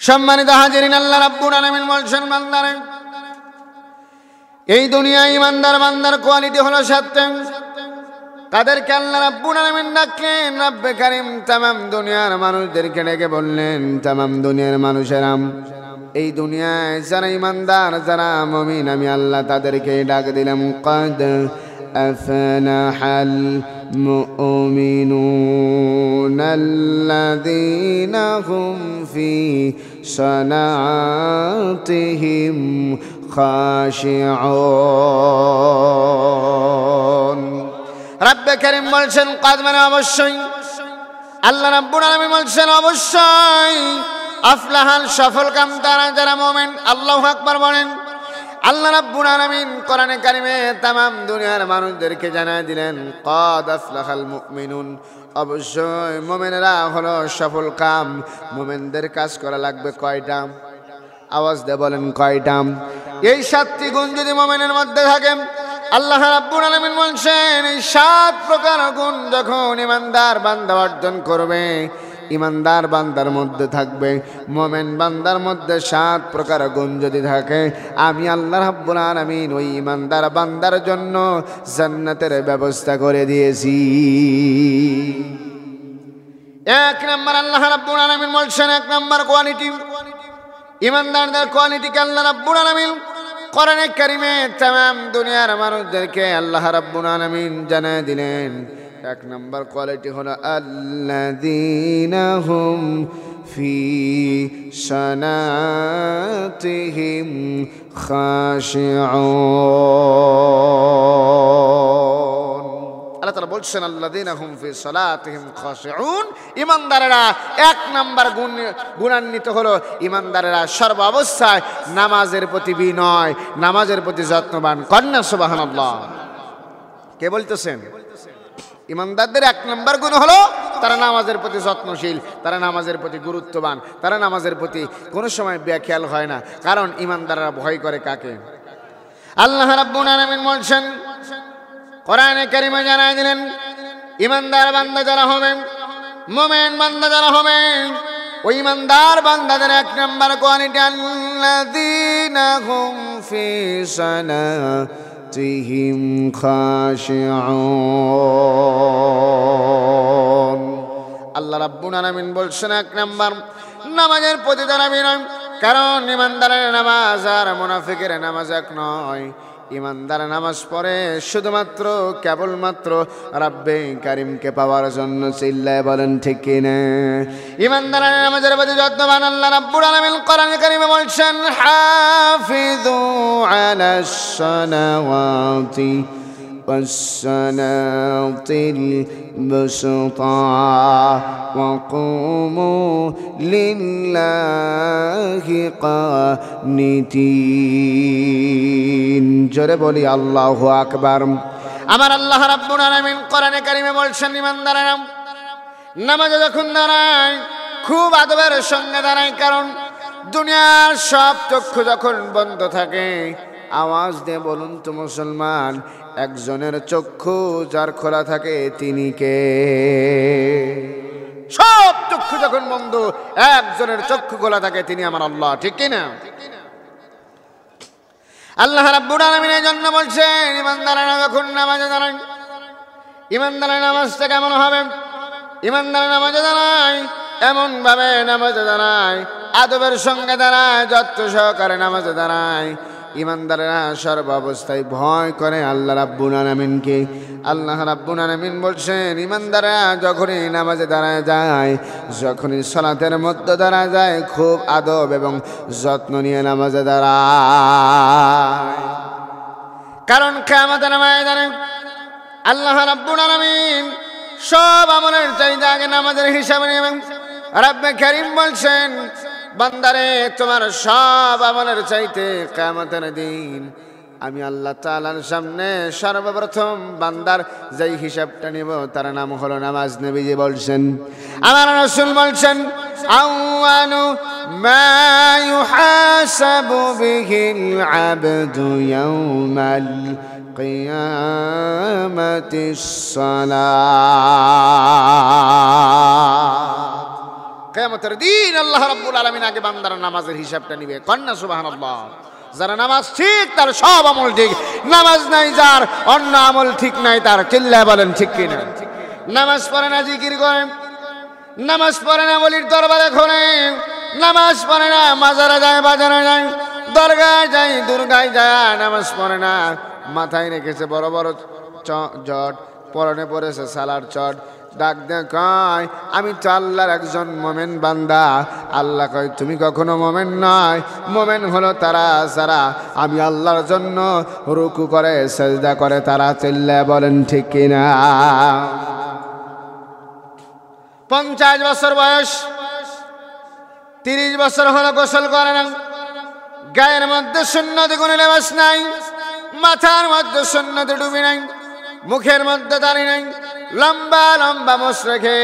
সম্মানিত হাজিরিন, আল্লাহ রাব্বুল আলামিন বলছেন, বান্দারে এই দুনিয়ায় ইমানদার বান্দার কোয়ালিটি হলো 7টা। তাদেরকে আল্লাহ রাব্বুল আলামিন ডাকলেন রব্বে কারীম, তামাম দুনিয়ার মানুষদেরকে ডেকে বললেন, তামাম দুনিয়ার মানুষেরা, এই দুনিয়ায় যারা ইমানদার, যারা মুমিন, আমি আল্লাহ তাদেরকে ডাক দিলাম, قد أفلح المؤمنون الذين هم في صلاتهم خاشعون। রব্বে কারীম বলছেন قد মানে অবশ্যই, আল্লাহ রাব্বুল আলামিন বলছেন অবশ্যই, আফলাহাল সফল কাম তারা যারা মুমিন। আল্লাহু আকবার বলেন। আল্লাহ রাব্বুল আলামিন কোরআনে কারিমে তামাম দুনিয়ার মানুষদেরকে জানায় দিলেন قد আফলাহাল মুমিনুন, অবশ্যই মুমিনেরা হলো সফল কাম। মুমিনদের কাজ করা লাগবে কয়টা? আওয়াজ দিয়ে বলেন কয়টা? এই 7টি গুণ যদি মুমিনের মধ্যে থাকে, আল্লাহ রাব্বুল আলামিন বলছেন এই 7 প্রকার গুণ যখন ইমানদার বান্দা অর্জন করবে, ইমানদার বান্দার মধ্যে থাকবে, মুমিন বান্দার মধ্যে 7 প্রকার গুণ যদি থাকে, আমি আল্লাহ রাব্বুল আলামিন ওই ইমানদার বান্দার জন্য জান্নাতের ব্যবস্থা করে দিয়েছি। 1 নম্বর আল্লাহ রাব্বুল আলামিন বলছেন, 1 নম্বর কোয়ালিটি, ইমানদারদের কোয়ালিটিকে আল্লাহ রাব্বুল আলামিন কোরআনে কারিমে তামাম দুনিয়ার মানুষদেরকে আল্লাহ রাব্বুল আলামিন জানায় দিলেন। 1 নম্বর কোয়ালিটি হলো আল্লাযীনা হুম ফি সালাতিহিম খাশিউন। আল্লাহ তাআলা বলছেন আল্লাযীনা হুম ফি সালাতিহিম খাশিউন, ইমানদারেরা 1 নম্বর গুণান্বিত হলো, ইমানদারেরা সর্ব অবস্থায় নামাজের প্রতি বিনয়, নামাজের প্রতি যত্নবান। কন্যা সুবহানাল্লাহ। কে বলতেছেন? ইমানদারদের 1 নম্বর গুণ হলো তারা নামাজের প্রতি যত্নশীল, তারা নামাজের প্রতি গুরুত্ববান, তারা নামাজের প্রতি কোনো সময় বেখেয়াল হয় না। কারণ ইমানদাররা ভয় করে কাকে? আল্লাহ রাব্বুল আলামিন বলছেন, কোরআনে কারিমে জানায় দিলেন, ইমানদার বান্দা যারা হবে, মুমিন বান্দা যারা হবে, ওই ইমানদার বান্দাদের 1 নম্বর কোয়ালিটি আল্লাযীনা হুম ফি সালাতিহিম খাশিউন। আল্লাহ রাব্বুল আলামিন বলছেন 1 নম্বর নামাজের প্রতি তারা বিনয়। কারণ ইমানদারের নামাজ আর মুনাফিকের নামাজ এক নয়। ইমানদার নামাজ পড়ে শুধুমাত্র কেবলমাত্র রব্বে কারিমকে পাওয়ার জন্য। চিল্লায় বলেন ঠিক কিনা? ইমানদারের নামাজের প্রতি যত্নবান। আল্লাহ রাব্বুল আলামিন কোরআনে কারিমে বলছেন, হাফিযু আলাস সালাওয়াতি والصلاة الوسطى وقوموا لله قانتين। জোরে বলি আল্লাহু আকবার। আমার আল্লাহ রাব্বুল আলামিন কোরআনে কারিমে বলছেন, ইমানদারেরা নামাজে যখন দাঁড়ায় খুব আদবের সঙ্গে দাঁড়ায়। কারণ দুনিয়ার সব চক্ষু যখন বন্ধ থাকে, আওয়াজ দিয়ে বলুন তো মুসলমান, একজনের চক্ষু যার খোলা থাকে তিনি কে? সব চক্ষু যখন বন্ধ, একজনের চক্ষু খোলা থাকে, তিনি আমার আল্লাহ। ঠিক কিনা? আল্লাহ রাব্বুল আলামিন এই জন্য বলছেন, ইমানদারেরা যখন নামাজে দাঁড়ায়, ইমানদারের নামাজটা কেমন হবে? ইমানদারের নামাজে দাঁড়ায় এমন ভাবে নামাজে দাঁড়ায়, আদবের সঙ্গে দাঁড়ায়, যত্ন সহকারে নামাজে দাঁড়ায়। ইমানদারেরা সর্ব অবস্থায় ভয় করে আল্লাহ রাব্বুল আলামিনকে। আল্লাহ রাব্বুল আলামিন বলছেন, ইমানদারেরা যখনই নামাজে দাঁড়ায় যায়, যখনই সালাতের মধ্যে দাঁড়ায় যায়, খুব আদব এবং যত্ন নিয়ে নামাজে দাঁড়ায়। কারণ কিয়ামতের ময়দানে আল্লাহ রাব্বুল আলামিন সব আমলের চাইতে আগে নামাজের হিসাব নেবেন। রব্বে কারীম বলছেন, বান্দারে তোমার সব আমলের চাইতে কিয়ামতের দিন আমি আল্লাহ তাআলার সামনে সর্বপ্রথম বান্দার যেই হিসাবটা নিব তার নাম হলো নামাজ। নবীজি বলছেন, আমার রাসূল বলছেন, আউয়ালু মা ইউহাসাবু বিহিল আবদু ইয়াউমাল কিয়ামাতিস সালাত। কিয়ামতের দিন আল্লাহ রাব্বুল আলামিন আগে বান্দার নামাজের হিসাবটা নিবে। কন্যা সুবহানাল্লাহ। যারা নামাজ ঠিক তার সব আমল ঠিক, নামাজ নাই যার অন্য আমল ঠিক নাই তার। চিল্লায় বলেন ঠিক কিনা? নামাজ পড়ে না জিকির করে, নামাজ পড়ে না বলির দরবারে ঘোরে, নামাজ পড়ে না মাজারে যায় বাজারে যায়, দরগায় যায় দুর্গায় যায়, নামাজ পড়ে না মাথায় রেখেছে বড় বড় জট, পরনে পড়েছে সালার চট, ডাক দে কয় আমি তো আল্লাহর একজন মোমেন বান্দা। আল্লাহ কয় তুমি কখনো মোমেন নয়, মোমেন হলো তারা যারা আমি আল্লাহর জন্য রুকু করে সেজদা করে তারা। চিল্লায় বলেন ঠিক কিনা? 50 বছর বয়স, 30 বছর হলো গোসল করে না, গায়ের মধ্যে সুন্নতে কোনো লেবাস নাই, মাথার মধ্যে সুন্নতে ডুবি নাই, মুখের মধ্যে দাড়ি নাই, লম্বা লম্বা মোছ রেখে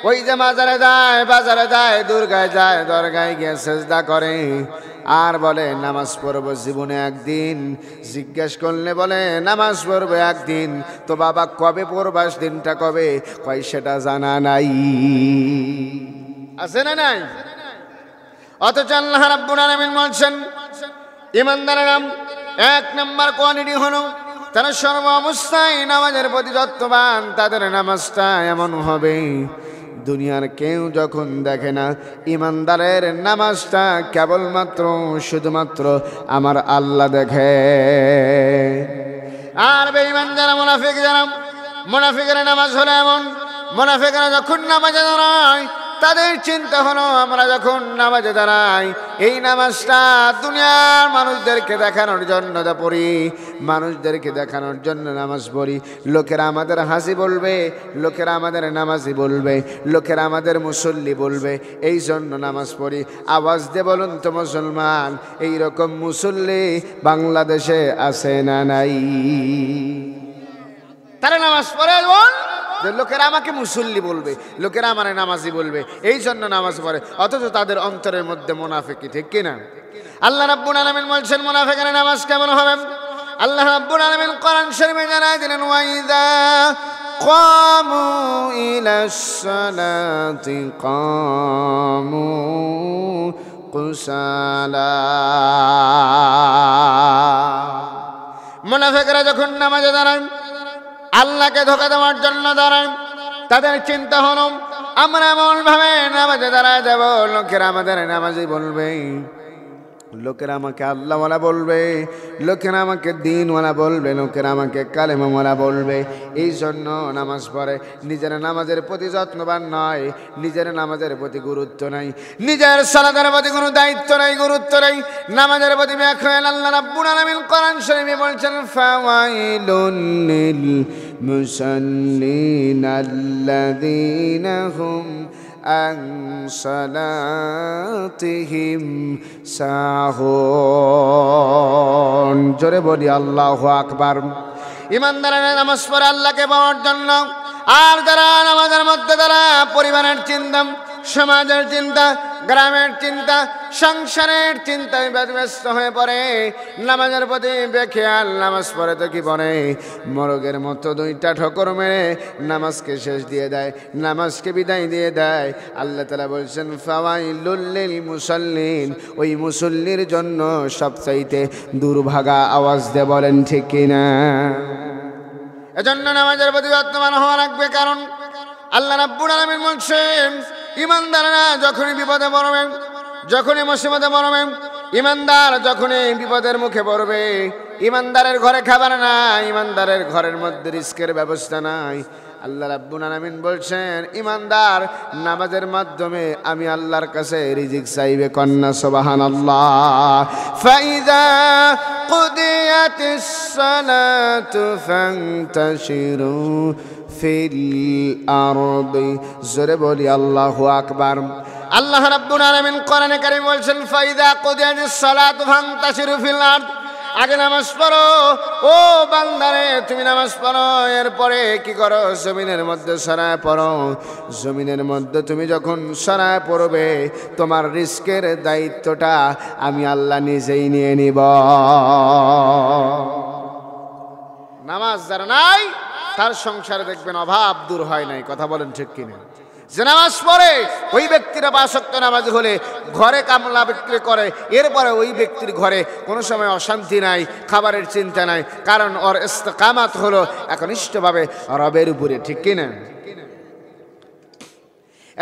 ওই যে মাজারে যায় বাজারে যায় দুর্গায় যায় দরগায় গিয়ে সেজদা করে আর বলে নামাজ পড়বো জীবনে একদিন। জিজ্ঞেস করলে বলে নামাজ পড়বো একদিন। তো বাবা কবে পড়বাস, দিনটা কবে? কয় সেটা জানা নাই। আছে না নাই? অথচ আল্লাহ রাব্বুল আলামিন বলছেন ঈমানদারেরা 1 নম্বর কোয়ালিটি হলো তারা সর্ব অবস্থায় নামাজের প্রতি যত্নবান। তাদের নামাজটা এমন হবে দুনিয়ার কেউ যখন দেখে না, ঈমানদারের নামাজটা কেবলমাত্র শুধুমাত্র আমার আল্লাহ দেখে। আর বেঈমান যারা মুনাফিক, যারা মুনাফিকের নামাজ হলো এমন, মুনাফিকরা যখন নামাজে দাঁড়ায় তাদের চিন্তা হলো আমরা যখন নামাজে দাঁড়াই এই নামাজটা দুনিয়ার মানুষদেরকে দেখানোর জন্য পড়ি, মানুষদেরকে দেখানোর জন্য নামাজ পড়ি। লোকেরা আমাদের হাসি বলবে, লোকেরা আমাদের নামাজি বলবে, লোকেরা আমাদের মুসল্লি বলবে, এই জন্য নামাজ পড়ি। আওয়াজ দিয়ে বলুন তো মুসলমান, এইরকম মুসল্লি বাংলাদেশে আছে না নাই? তারা নামাজ পড়ে লোকেরা আমাকে মুসল্লি বলবে, লোকেরা আমার নামাজি বলবে, এই জন্য নামাজ পড়ে, অথচ তাদের অন্তরের মধ্যে মুনাফিকি। ঠিক কিনা? আল্লাহ রাব্বুল আলামিন বলছেন মুনাফিকের নামাজ কেমন হবে? আল্লাহ রাব্বুল আলামিন কোরআন শরীফে জানায় দিলেন ওয়াইদা কামু ইলাস সালাতি কামু কুসালা। মুনাফিকরা যখন নামাজে দাঁড়ায় আল্লাহকে ধোঁকা দেওয়ার জন্য দাঁড়ায়, তাদের চিন্তা হলো আমরা এমন ভাবে নামাজে দাঁড়ায় যাব লোকেরা আমাদের নামাজি বলবে, লোকেরা আমাকে আল্লাহওয়ালা বলবে, লোকেরা আমাকে দিনওয়ালা বলবে, লোকেরা আমাকে কালেমাওয়ালা বলবে। এই জন্য নামাজ পড়ে, নিজের নামাজের প্রতি যত্নবান নয়, নিজের নামাজের প্রতি গুরুত্ব নাই, নিজের সালাতের প্রতি কোনো দায়িত্ব নাই, গুরুত্ব নাই, নামাজের প্রতি ব্যাখ্যান। আল্লাহ রাব্বুল আলামিন কোরআন শরীফে বলছেন ফাওয়াইলুন লিল মুসাল্লিন আল্লাযীনা হুম আন সালাতিহিম সাহুন। জোরে বলি আল্লাহু আকবার। ঈমানদারেরা নামাজ পড়ে আল্লাহকে পাওয়ার জন্য, আর যারা নামাজের মধ্যে তারা পরিবারের চিন্তা, সমাজের চিন্তা, গ্রামের চিন্তা, সংসারের চিন্তায় ব্যস্ত হয়ে পড়ে, নামাজের প্রতি বেখেয়াল। নামাজ পড়ে তো কি পড়ে, মরগের মতো 2টা ঠোকর মেরে নামাজকে শেষ দিয়ে দেয়, নামাজকে বিদায় দিয়ে দেয়। আল্লাহ তাআলা বলছেন ফাওয়াইলুল লিল মুসাল্লিন, ওই মুসল্লির জন্য সবচাইতে দুর্ভাগা। আওয়াজ দিয়ে বলেন ঠিক কিনা? এজন্য নামাজের প্রতি যত্নবান হওয়া লাগবে, কারণ আল্লাহ রাব্বুল আলামিন বলছেন ঈমানদাররা যখনই বিপদে পড়বে, যখনই মুসিবতে পড়বে, ঈমানদার যখনই বিপদের মুখে পড়বে, ঈমানদারের ঘরে খাবার নাই, ঈমানদারের ঘরের মধ্যে রিস্কের ব্যবস্থা নাই, আল্লাহ রাব্বুল আলামিন বলছেন ঈমানদার নামাজের মাধ্যমে আমি আল্লাহর কাছে রিজিক চাইবে। কন্যা সুবহানাল্লাহ। ফাইদা কুদিয়াতিস সালাতু ফান্তাশিরু ফিল আরদি। জোরে বলি আল্লাহু আকবার। আল্লাহ রাব্বুল আলামিন কোরআনে কারীমে বলছেন ফাইদা কুদিয়াতিস সালাতু ফান্তাশিরু ফিল আরদ। আগে নামাজ পড়ো ও বান্দারে, তুমি নামাজ পড়ো, এরপরে কি করো, জমিনের মধ্যে সরায় পড়ো। জমিনের মধ্যে তুমি যখন সরায় পড়বে তোমার রিস্কের দায়িত্বটা আমি আল্লাহ নিজেই নিয়ে নিব। নামাজ যারা নাই তার সংসারে দেখবেন অভাব দূর হয় নাই। কথা বলেন ঠিক কিনা? যে নামাজ পড়ে ওই ব্যক্তিরা 5 ওয়াক্ত নামাজ হলে ঘরে কামলা বিক্রি করে, এরপরে ওই ব্যক্তির ঘরে কোনো সময় অশান্তি নাই, খাবারের চিন্তা নাই, কারণ ওর ইস্তেকামাত হলো একনিষ্ঠভাবে রবের উপরে, ঠিক কিনা?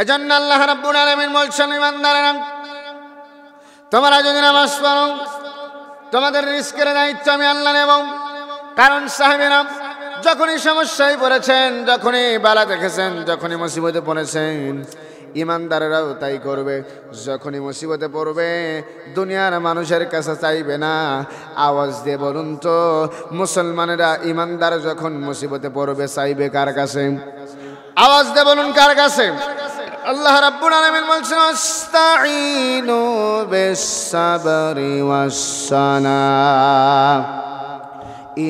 এজন্য আল্লাহ রাব্বুল আলামিন বলছেন, ইমানদারেরা তোমরা যদি নামাজ পড়ো তোমাদের রিজকের দায়িত্ব আমি আল্লাহ নেব। কারণ সাহাবীরা যখনই সমস্যায় পড়েছেন, যখনই বালা দেখেছেন, যখনই মুসিবতে পড়েছেন, ইমানদারেরাও তাই করবে। যখনই মুসিবতে পড়বে দুনিয়ার মানুষের কাছে চাইবে না। আওয়াজ দিয়ে বলুন তো, মুসলমানেরা ইমানদার যখন মুসিবতে পড়বে চাইবে কার কাছে? আওয়াজ দিয়ে বলুন, কার কাছে? আল্লাহ রাব্বুল আলামিন বলছেন, আস্তাঈনু বিস-সাবরি ওয়াস-সালাহ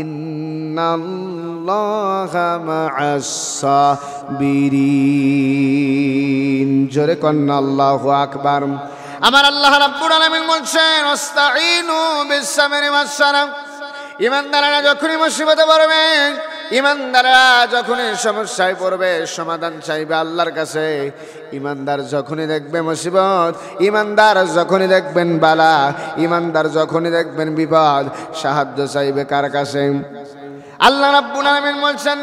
ইন্নাল্লাহা মা'আস-সাবিরিন। জোরে কন্না আল্লাহু আকবার। আমার আল্লাহ রাব্বুল আলামিন বলছেন, আস্তাঈনু বিস-সাবরি ওয়াস-সালাহ। ইমানদাররা যখনই মুসিবতে পড়বে, ইমানদাররা যখনই সমস্যায় পড়বে সমাধান চাইবে আল্লাহর কাছে। ইমানদার যখনই দেখবে মুসিবত, ইমানদার যখনই দেখবেন বালা, ইমানদার যখনই দেখবেন বিপদ, সাহায্য চাইবে কার কাছে? আল্লাহ রাব্বুল আলামিন বলছেন,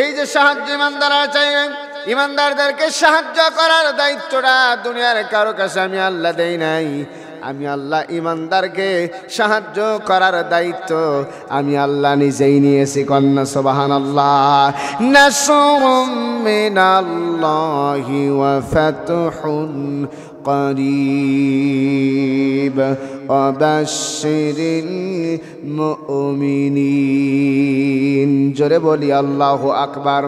এই যে সাহায্য ইমানদাররা চাইবে, ইমানদারদেরকে সাহায্য করার দায়িত্বটা দুনিয়ার কারো কাছে আমি আল্লাহ দেই নাই। আমি আল্লাহ ইমানদারকে সাহায্য করার দায়িত্ব আমি আল্লাহ নিজেই নিয়েছি। কন্যা সুবহানাল্লাহ। নাসরুম মিনাল্লাহি ওয়া ফাতহুন করিব ওয়া বাশশিরিল মুমিনিন। জোরে বলি আল্লাহু আকবার।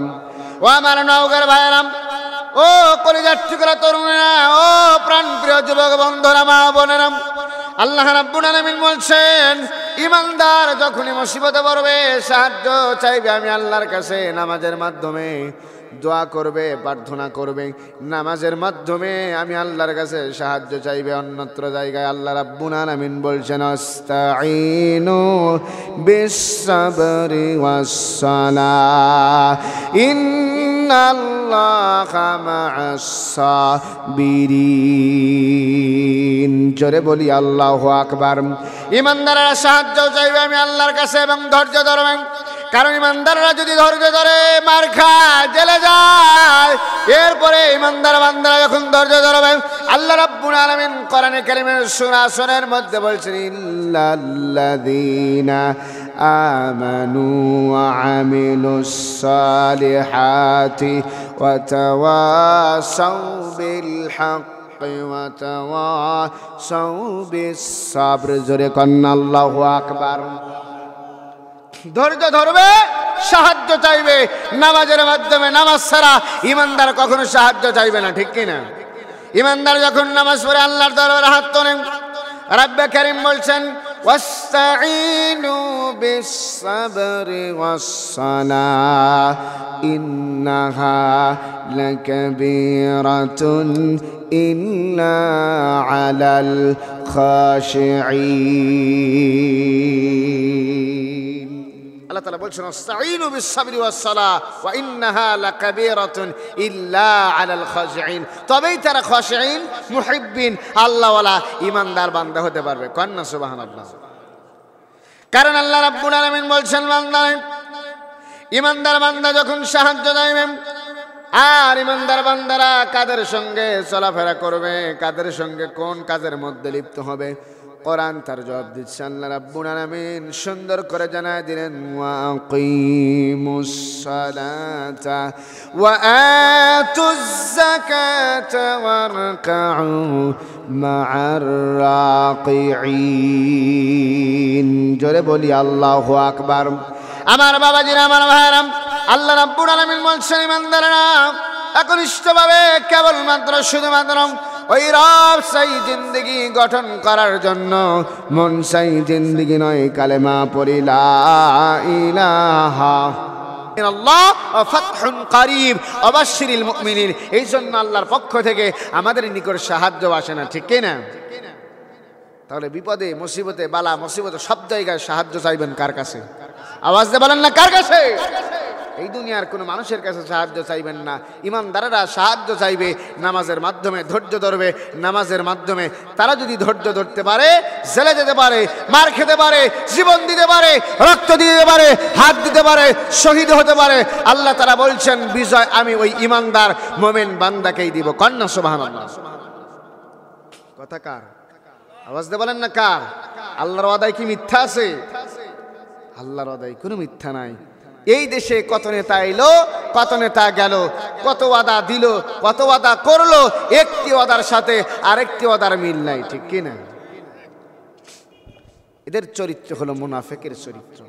ও আমার নওগাঁর ভাইরা, ও কলিজার টুকরা তরুণেরা, ও প্রাণপ্রিয় যুবক বন্ধুরা, মা বোনেরা, আল্লাহ রাব্বুল আলামিন বলছেন, ইমানদার যখনই মুসিবতে পড়বে সাহায্য চাইবে আমি আল্লাহর কাছে। নামাজের মাধ্যমে দোয়া করবে, প্রার্থনা করবে, নামাজের মাধ্যমে আমি আল্লাহর কাছে সাহায্য চাইবে। অন্যত্র জায়গায় আল্লাহ রাব্বুল আলামিন বলছেন, আস্তাঈনু বিস-সাবরি ওয়াস-সালাহ ইন্নাল্লাহা মা'আস-সাবিরিন। জোরে বলি আল্লাহু আকবার। ইমানদাররা সাহায্য চাইবে আমি আল্লাহর কাছে এবং ধৈর্য ধরবে। কারণ ইমানদাররা যদি ধৈর্য ধরে মার খায়, জেলে যায়, এরপরে ইমানদার বান্দারা যখন ধৈর্য ধরবে, আল্লাহ রাব্বুল আলামিন কোরআনে কারীমের সূরা আসরের মধ্যে বলছেন, ইল্লাল্লাযীনা আমানু ওয়া আমিলুস সালিহাতি ওয়া তাওয়াসাউ বিল হাক্কি ওয়া তাওয়াসাউ বিস সাবর। জোরে কন্না আল্লাহু আকবার। ধৈর্য ধরবে, সাহায্য চাইবে নামাজের মাধ্যমে। নামাজ ছাড়া ইমানদার কখনো সাহায্য চাইবে না, ঠিক কিনা? ইমানদার যখন নামাজ পড়ে আল্লাহর দরবারে হাত তোলে, রব্বে কারীম বলছেন, ওয়াস্তাঈনু বিস-সাবরি ওয়াস-সালাহ ইন্নাহা লাকাবীরাতুন ইল্লা আলাল খাশিঈন। আল্লাহ তাআলা বলছেন, আস্তাঈনু বিস-সাবরি ওয়াস-সালাহ ওয়া ইন্নাহা লাকাবীরাতুন ইল্লা আলাল খাশিঈন। তবেই তারা খাশিঈন, মুহিব্বিন, আল্লাহওয়ালা ইমানদার বান্দা হতে পারবে। কন্না সুবহানাল্লাহ। কারণ আল্লাহ রাব্বুল আলামিন বলছেন, ইমানদার বান্দা যখন সাহায্য চাইবে, আর ইমানদার বান্দারা কাদের সঙ্গে চলাফেরা করবে, কাদের সঙ্গে কোন কাজের মধ্যে লিপ্ত হবে, কোরআন তার জবাব দিচ্ছে। আল্লাহ রাব্বুল আলামিন সুন্দর করে জানায় দিলেন, ওয়া আকিমুস সালাতা ওয়া আতুজ যাকাতা ওয়ারকাউ মা'আর রাকিঈন। জোরে বলি আল্লাহু আকবার। আমার বাবাজিরা, আমার ভাইরা, আল্লাহ রাব্বুল আলামিন বলছেন, ইমানদাররা একনিষ্ঠভাবে কেবলমাত্র শুধুমাত্র ওই রব চাই জিন্দেগি গঠন করার জন্য, মন চাই জিন্দেগি নয়, কালেমা পড়ি লা ইলাহা ইল্লাল্লাহ ওয়া ফাতহুন করিব ওয়া বাশশিরিল মুমিনিন। এই জন্য আল্লাহর পক্ষ থেকে আমাদের নিকট সাহায্য আসে না, ঠিক কিনা? তাহলে বিপদে, মুসিবতে, বালা মুসিবতে সব জায়গায় সাহায্য চাইবেন কার কাছে? আওয়াজ দিয়ে বলেন না, কার কাছে? এই দুনিয়ার কোনো মানুষের কাছে সাহায্য চাইবেন না। ইমানদারেরা সাহায্য চাইবে নামাজের মাধ্যমে, ধৈর্য ধরবে নামাজের মাধ্যমে। তারা যদি ধৈর্য ধরতে পারে, জেলে যেতে পারে, মার খেতে পারে, জীবন দিতে পারে, রক্ত দিতে পারে, হাত দিতে পারে, শহীদ হতে পারে, আল্লাহ তাআলা বলছেন বিজয় আমি ওই ইমানদার মুমিন বান্দাকেই দিব। কন্যা সুবহানাল্লাহ। কথা কার? আওয়াজ দিয়ে বলেন না কার? আল্লাহর ওয়াদায় কি মিথ্যা আছে? আল্লাহর ওয়াদায় কোনো মিথ্যা নাই। এই দেশে কত নেতা এলো, কত নেতা গেল, কত ওয়াদা দিল, কত ওয়াদা করলো, একটি ওয়াদার সাথে আরেকটি ওয়াদার মিল নাই, ঠিক কি না? এদের চরিত্র হলো মুনাফিকের চরিত্র।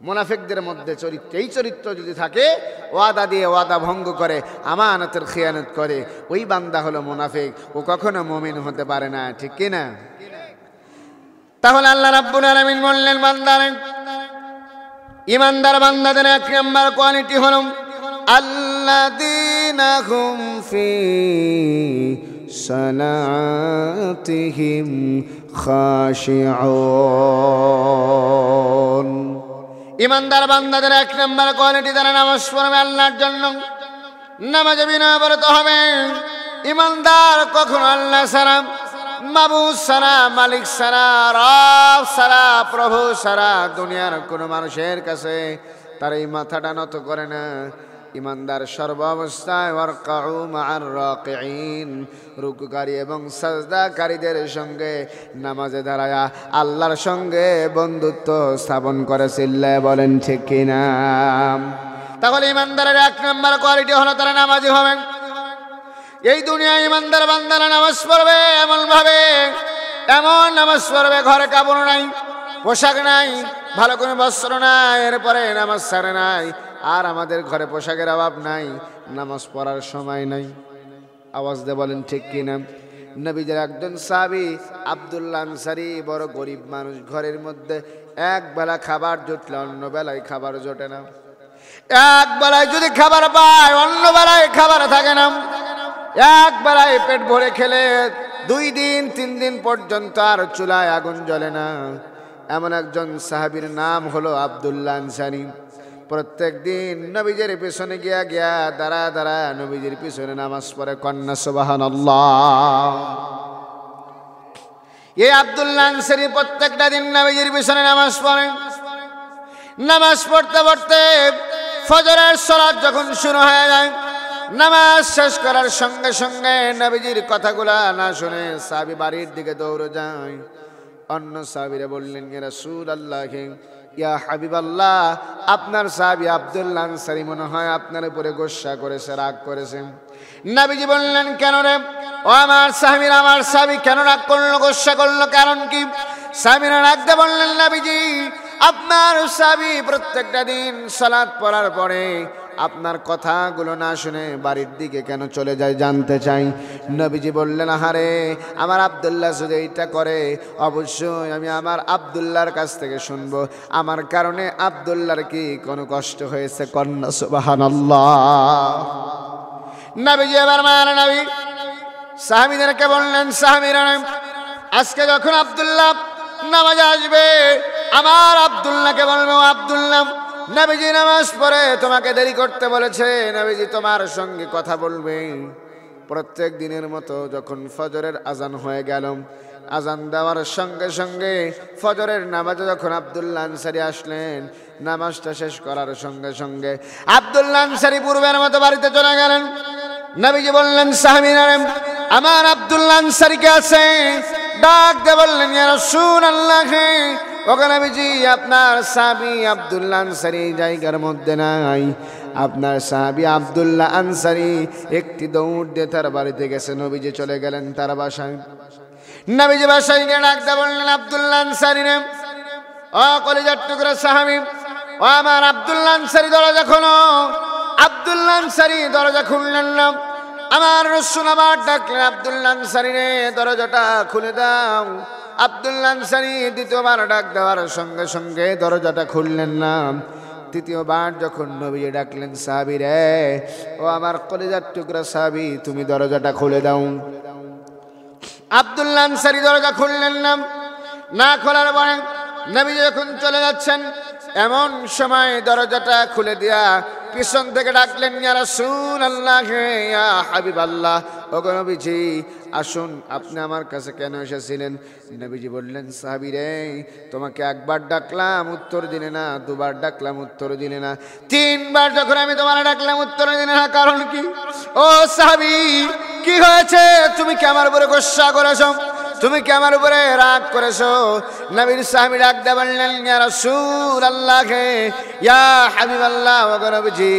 মুনাফিকদের মধ্যে চরিত্র, এই চরিত্র যদি থাকে, ওয়াদা দিয়ে ওয়াদা ভঙ্গ করে, আমানতের খেয়ানত করে, ওই বান্দা হলো মুনাফিক, ও কখনো মুমিন হতে পারে না, ঠিক কি না? তাহলে আল্লাহ রাব্বুল আলামিন বললেন বান্দারে, ইমানদার বান্দাদের এক নম্বর কোয়ালিটি হলো আল্লাযীনা হুম ফি সালাতিহিম খাশিউন। ইমানদার বান্দাদের এক নম্বর কোয়ালিটি, তারা নামাজ পড়বে আল্লাহর জন্য, নামাজে বিনয়বরত হবে। ইমানদার কখনো আল্লাহ ছাড়া, মাবুদ ছাড়া, মালিক ছাড়া, রব ছাড়া, প্রভু ছাড়া দুনিয়ার কোনো মানুষের কাছে তার এই মাথাটা নত করে না। ইমানদার সর্বাবস্থায় ওয়ারকাউ মা'আর রাকিঈন, রুকুকারী এবং সাজদাকারীদের সঙ্গে নামাজে দাঁড়ায়া আল্লাহর সঙ্গে বন্ধুত্ব স্থাপন করে। চিল্লায় বলেন ঠিক কিনা? তাহলে ইমানদারের এক নম্বর কোয়ালিটি হলো তারা নামাজি হবেন। এই দুনিয়ায় ইমানদার বান্দারা নামাজ পড়বে এমন ভাবে, এমন নামাজ পড়বে ঘরে কাপড় নাই, পোশাক নাই, ভালো কোনো বস্ত্র নাই, এরপরে নামাজ ছাড়ে নাই। আর আমাদের ঘরে পোশাকের অভাব নাই, নামাজ পড়ার সময় নাই। আওয়াজ দিয়ে বলেন ঠিক কিনা? নবীদের একজন সাহাবী আব্দুল্লাহ আনসারী, বড় গরিব মানুষ, ঘরের মধ্যে এক বেলা খাবার জুটলে অন্য বেলায় খাবার জোটে না। এক বেলায় যদি খাবার পায়, অন্য বেলায় খাবার থাকে না। এক বেলায় পেট ভরে খেলে 2 দিন 3 দিন পর্যন্ত আর চুলায় আগুন জ্বলে না। এমন একজন সাহাবীর নাম হলো আব্দুল্লাহ আনসারী। প্রত্যেক দিন নবীজির পিছনে গিয়া দাঁড়া নবীজির পিছনে নামাজ পড়ে। কন্যা সুবহানাল্লাহ। এই আব্দুল্লাহ আনসারী প্রত্যেকটা দিন নবীজির পিছনে নামাজ পড়ে। নামাজ পড়তে পড়তে ফজরের সালাত যখন শুরু হয়ে যায়, নামাজ শেষ করার সঙ্গে সঙ্গে নবীজির কথাগুলা না শুনে সাহাবী বাড়ির দিকে দৌড়ে যায়। অন্য সাহাবীরা বললেন, ইয়া রাসূলুল্লাহ, ইয়া হাবিবাল্লাহ, আপনার সাহাবী আব্দুল্লাহ আনসারী মনে হয় আপনার উপরে গোসা করেছে, রাগ করেছে। নবীজি বললেন, কেন রে? ও আমার সাহাবীরা, আমার সাহাবী কেন রাগ করলো, গোসা করলো, কারণ কি? সাহাবীরা রাগ দিয়ে বললেন, নবীজি আপনার সাহাবী প্রত্যেকটা দিন সালাত পড়ার পরে আপনার কথাগুলো না শুনে বাড়ির দিকে কেন চলে যায়, জানতে চাই। নবীজি বললেন, আহারে আমার আব্দুল্লাহ যদি এইটা করে, অবশ্যই আমি আমার আব্দুল্লাহর কাছ থেকে শুনবো, আমার কারণে আব্দুল্লাহর কি কোনো কষ্ট হয়েছে? কন্যা সুবহানাল্লাহ। নবীজি এবার মার নবী সাহাবীদেরকে বললেন, সাহাবীরা আজকে যখন আব্দুল্লাহ নামাজে আসবে, আমার আব্দুল্লাহকে বলবো, আব্দুল্লাহ নবীজি নামাজ পড়ে তোমাকে দেরি করতে বলেছে, নবীজি তোমার সঙ্গে কথা বলবে। প্রত্যেক দিনের মতো যখন ফজরের আজান হয়ে গেল, আজান দেওয়ার সঙ্গে সঙ্গে ফজরের নামাজে যখন আব্দুল্লাহ আনসারী আসলেন, নামাজটা শেষ করার সঙ্গে সঙ্গে আব্দুল্লাহ আনসারী পূর্বের মতো বাড়িতে চলে গেলেন। নবীজি বললেন, সাহাবীরা আমার আব্দুল্লাহ আনসারীকে আছে, ডাক দিয়ে বললেন, ইয়া রাসূলুল্লাহ, ওকে নবীজি আপনার সাহাবী আব্দুল্লাহ আনসারী জায়গার মধ্যে নাই। আপনার সাহাবী আব্দুল্লাহ আনসারী একটি দৌড় দিয়ে তার বাড়িতে গেছে। নবীজি চলে গেলেন তার বাসায়। নবীজি বাসায় গিয়ে ডাক দিয়ে বললেন, আব্দুল্লাহ আনসারী রে, ও কলিজার টুকরা সাহাবী, ও আমার আব্দুল্লাহ আনসারী দরজা খোলো। আব্দুল্লাহ আনসারী দরজা খুললেন না। আমার রাসূল আবার ডাকলেন, আব্দুল্লাহ আনসারী রে, দরজাটা খুলে দাও। আব্দুল্লাহ আনসারী দ্বিতীয়বার ডাক দেওয়ার সঙ্গে সঙ্গে দরজাটা খুললেন না। তৃতীয়বার যখন নবী ডাকলেন, সাহাবী রে, ও আমার কলিজার টুকরা সাহাবী, তুমি দরজাটা খুলে দাও। আব্দুল্লাহ আনসারী দরজা খুললেন না। না খোলার পরে নবী যখন চলে যাচ্ছেন, এমন সময় দরজাটা খুলে দিয়া পিছন থেকে ডাকলেন, ইয়া রাসূলুল্লাহ, ইয়া হাবিবাল্লাহ, ওগো নবীজি আসুন, আপনি আমার কাছে কেন এসেছিলেন? নবীজি বললেন, সাহাবী রে, তোমাকে একবার ডাকলাম উত্তর দিলে না, দুবার ডাকলাম উত্তর দিলে না, তিনবার যখন আমি তোমার ডাকলাম উত্তর দিলে না, কারণ কি? ও সাহাবী, কি হয়েছে? তুমি কি আমার উপরে গোসা করেছো? তুমি কি আমার উপরে রাগ করেছো? নবীর সাহাবী ডাক দিয়ে বললেন, ইয়া রাসূলুল্লাহ, ইয়া হাবিবাল্লাহ, ওগো নবীজি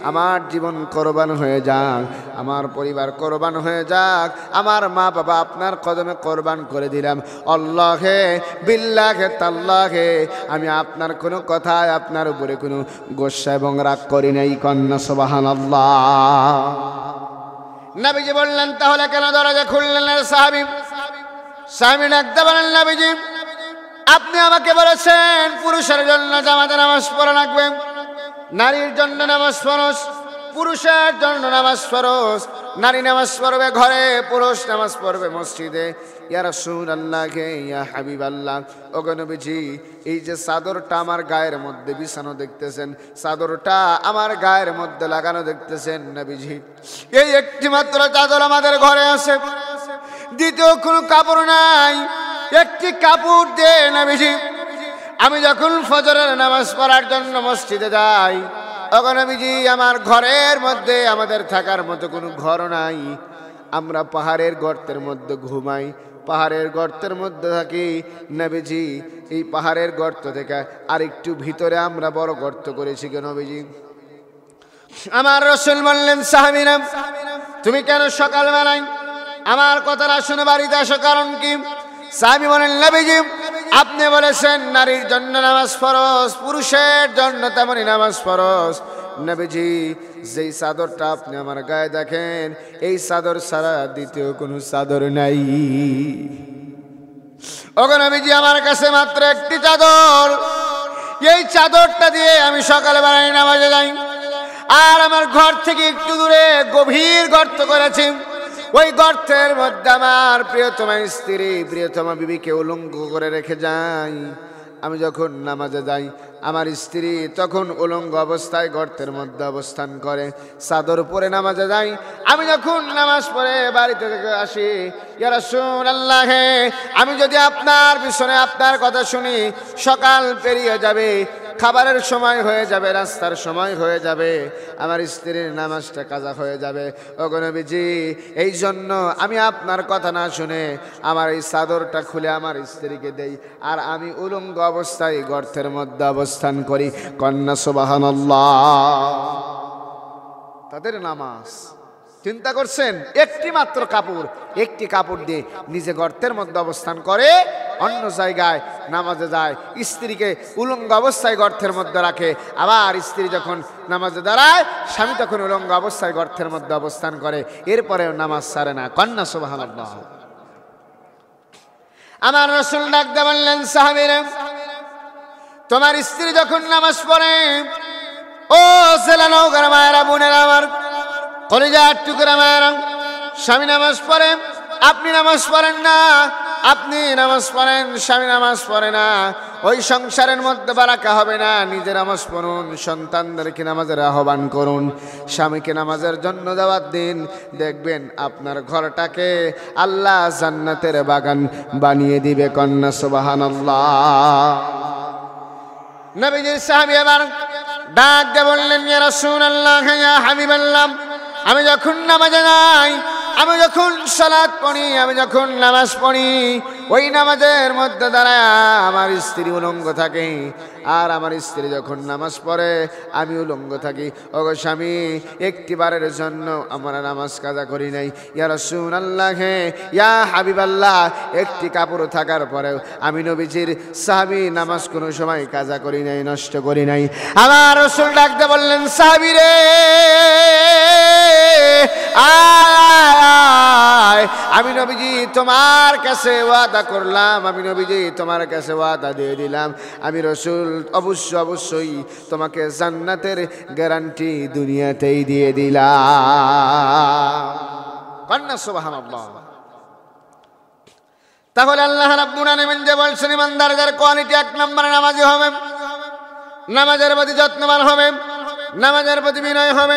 আমার জীবন কোরবান হয়ে যাক, আমার পরিবার কোরবান হয়ে যাক, আমার মা বাবা আপনার কদমে কোরবান করে দিলাম। আল্লাহে বিল্লাহে তাল্লাহে, আমি আপনার কোনো কথায় আপনার উপরে কোনো গোসা এবং রাগ করি নাই। কন্যা সুবহানাল্লাহ। নবীজি বললেন, তাহলে কেন দরজা খুললেন না? সাহাবী ডাকতে বলেন, নবীজি আপনি আমাকে বলেছেন পুরুষের জন্য জামাতে নামাজ পড়া লাগবে, নারীর জন্য নামাজ ফরজ, পুরুষের জন্য নামাজ ফরজ, নারী নামাজ পড়বে ঘরে, পুরুষ নামাজ পড়বে মসজিদে। ইয়া রাসূলুল্লাহ, ইয়া হাবিবাল্লাহ, ওগো নবীজি এই যে চাদরটা আমার গায়ের মধ্যে বিছানো দেখতেছেন, চাদরটা আমার গায়ের মধ্যে লাগানো দেখতেছেন, নবীজি এই একটি মাত্র চাদর আমাদের ঘরে আছে, দ্বিতীয় কোনো কাপড় নাই, একটি কাপড় দে নবীজি। আমি যখন ফজরের নামাজ পড়ার জন্য মসজিদে যাই, ওগো নবীজি আমার ঘরের মধ্যে আমাদের থাকার মতো কোনো ঘর নাই, আমরা পাহাড়ের গর্তের মধ্যে ঘুমাই, পাহাড়ের গর্তের মধ্যে থাকি। নবীজি এই পাহাড়ের গর্ত থেকে আরেকটু ভিতরে আমরা বড় গর্ত করেছি কেন নবীজি? আমার রাসূল বললেন, সাহাবীরা তুমি কেন সকালবেলায় আমার কথাটা শুনে বাড়িতে আসো, কারণ কি? সাহাবী বলেন, নবীজি আপনি বলেছেন নারীর জন্য নামাজ ফরজ, পুরুষের জন্য তেমনি নামাজ ফরজ। নবীজি যেই চাদরটা আপনি আমার গায়ে দেখেন, এই চাদর ছাড়া দ্বিতীয় কোনো চাদর নাই। ওগো নবীজি আমার কাছে মাত্র একটি চাদর, এই চাদরটা দিয়ে আমি সকালবেলায় নামাজে যাই, আর আমার ঘর থেকে একটু দূরে গভীর গর্ত করেছি, ওই গর্তের মধ্যে আমার প্রিয়তমা স্ত্রী, প্রিয়তমা বিবিকে উলঙ্গ করে রেখে যাই। আমি যখন নামাজে যাই, আমার স্ত্রী তখন উলঙ্গ অবস্থায় গর্তের মধ্যে অবস্থান করে, চাদর পরে নামাজে যাই। আমি যখন নামাজ পড়ে বাড়িতে থেকে আসি, ইয়া রাসূলুল্লাহ, আমি যদি আপনার পিছনে আপনার কথা শুনি, সকাল পেরিয়ে যাবে, খাবারের সময় হয়ে যাবে, রাস্তার সময় হয়ে যাবে, আমার স্ত্রীর নামাজটা কাজা হয়ে যাবে। ওগো নবীজি এই জন্য আমি আপনার কথা না শুনে আমার এই চাদরটা খুলে আমার স্ত্রীকে দেই, আর আমি উলঙ্গ অবস্থায় গর্তের মধ্যে অবস্থান করি। কন্যা সুবহানাল্লাহ। তাদের নামাজ চিন্তা করছেন, একটি মাত্র কাপড়, একটি কাপড় দিয়ে নিজে গর্তের মধ্যে অবস্থান করে, অন্য জায়গায় নামাজে যায়, স্ত্রীকে উলঙ্গ অবস্থায় গর্তের মধ্যে রাখে, আবার স্ত্রী যখন নামাজে দাঁড়ায়, স্বামী তখন উলঙ্গ অবস্থায় গর্তের মধ্যে অবস্থান করে, এরপরেও নামাজ ছাড়ে না। কন্যা সুবহানাল্লাহ। আমার রাসূল ডাক দিয়ে বললেন, সাহাবীরা তোমার স্ত্রী যখন নামাজ পড়ে, ও ছেলে নৌকার মায়েরা, বোনেরা আমার, কলিজার টুকরা মায়েরা, স্বামী নামাজ পড়ে, আপনি নামাজ পড়েন না, আপনি নামাজ পড়েন, স্বামী নামাজ পড়ে না, ওই সংসারের মধ্যে বারাকা হবে না। নিজে নামাজ পড়ুন, সন্তানদেরকে নামাজের আহ্বান করুন, স্বামীকে নামাজের জন্য দাওয়াত দিন, দেখবেন আপনার ঘরটাকে আল্লাহ জান্নাতের বাগান বানিয়ে দিবে। কন্যা সুবহানাল্লাহ। নবীজির সাহাবী আবার ডাক দিয়ে বললেন, ইয়া রাসূলুল্লাহ, ইয়া হাবিবাল্লাহ, আমি যখন নামাজে যাই, আমি যখন সালাত পড়ি, আমি যখন নামাজ পড়ি, ওই নামাজের মধ্যে দাঁড়ায় আমার স্ত্রী উলঙ্গ থাকে, আর আমার স্ত্রী যখন নামাজ পড়ে আমি উলঙ্গ থাকি। ওগো স্বামী, একটিবারের জন্য আমরা নামাজ কাজা করি নাই। ইয়া রাসূলুল্লাহ, ইয়া হাবিবাল্লাহ, একটি কাপড় থাকার পরেও আমি নবীজির সাহাবী নামাজ কোনো সময় কাজা করি নাই, নষ্ট করি নাই। আমার রাসূল ডাকতে বললেন, সাহাবী রে, আমি নবীজি তোমার কাছে ওয়াদা করলাম, আমি নবীজি তোমার কাছে ওয়াদা দিয়ে দিলাম, আমি রাসূল অবশ্যই তোমাকে জান্নাতের গ্যারান্টি দুনিয়াতেই দিয়ে দিলাম। কন্যা সুবহানাল্লাহ। তাহলে আল্লাহ রাব্বুল আলামিন যে বলছেন, ইমানদারদের কোয়ালিটি এক নম্বরে নামাজি হবে, নামাজের প্রতি যত্নবান হবে, নামাজের প্রতি বিনয় হবে।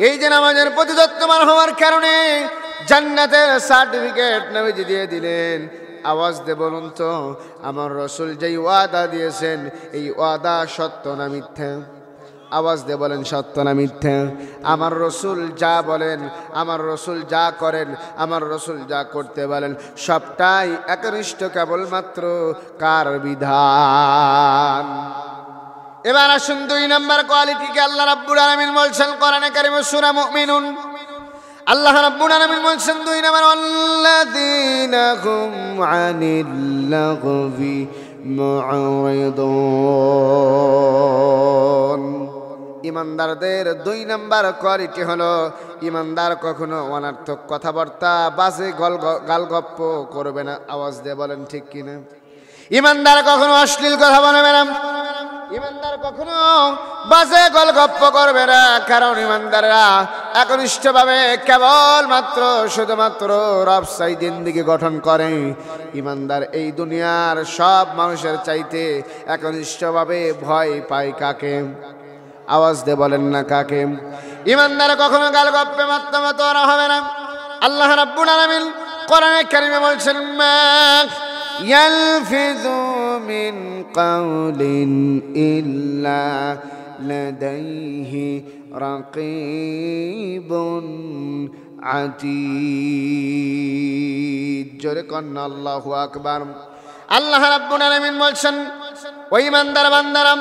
এই যে নামাজের প্রতি যত্নবান হওয়ার কারণে জান্নাতের সার্টিফিকেট নবীজি দিয়ে দিলেন। আওয়াজ দিয়ে বলুন তো, আমার রসুল যেই ওয়াদা দিয়েছেন এই ওয়াদা সত্য না মিথ্যা? আওয়াজ দিয়ে বলেন, সত্য না মিথ্যা? আমার রসুল যা বলেন, আমার রসুল যা করেন, আমার রসুল যা করতে বলেন সবটাই একনিষ্ঠ কেবলমাত্র কার বিধান। এবার আসুন 2 নম্বর কোয়ালিটিকে আল্লাহ রাব্বুল আলামিন বলছেন কোরআনে কারিমে সূরা মুমিনুন। আল্লাহ রাব্বুল আলামিন বলছেন 2 নম্বর, আল্লাযীনা হুম আনিল লাগবি মু'রিদুন। ইমানদারদের 2 নম্বর কোয়ালিটি হলো ইমানদার কখনো অনর্থক কথাবার্তা, বাজে গালগপ্প করবে না। আওয়াজ দিয়ে বলেন ঠিক কিনা? ইমানদার কখনো অশ্লীল কথা বলবে না, ইমানদার কখনো বাজে গল্প করবে না। কারণ ইমানদাররা একনিষ্ঠভাবে কেবলমাত্র শুধুমাত্র রব চাই জিন্দেগি গঠন করে। ইমানদার এই দুনিয়ার সব মানুষের চাইতে একনিষ্ঠভাবে ভয় পায় কাকে? আওয়াজ দিয়ে বলেন না কাকে? ইমানদার কখনো গালগপ্পে মাত্রামত হবে না। আল্লাহ রাব্বুল আলামিন কোরআনে কারিমে বলছেন, মা ইয়ালফিযু মিন কাউলিন ইল্লা লাদাইহি রাকীবুন আতীদ। জোরে কন্না আল্লাহু আকবার। আল্লাহ রাব্বুল আলামিন বলছেন, ওই ইমানদার বান্দারা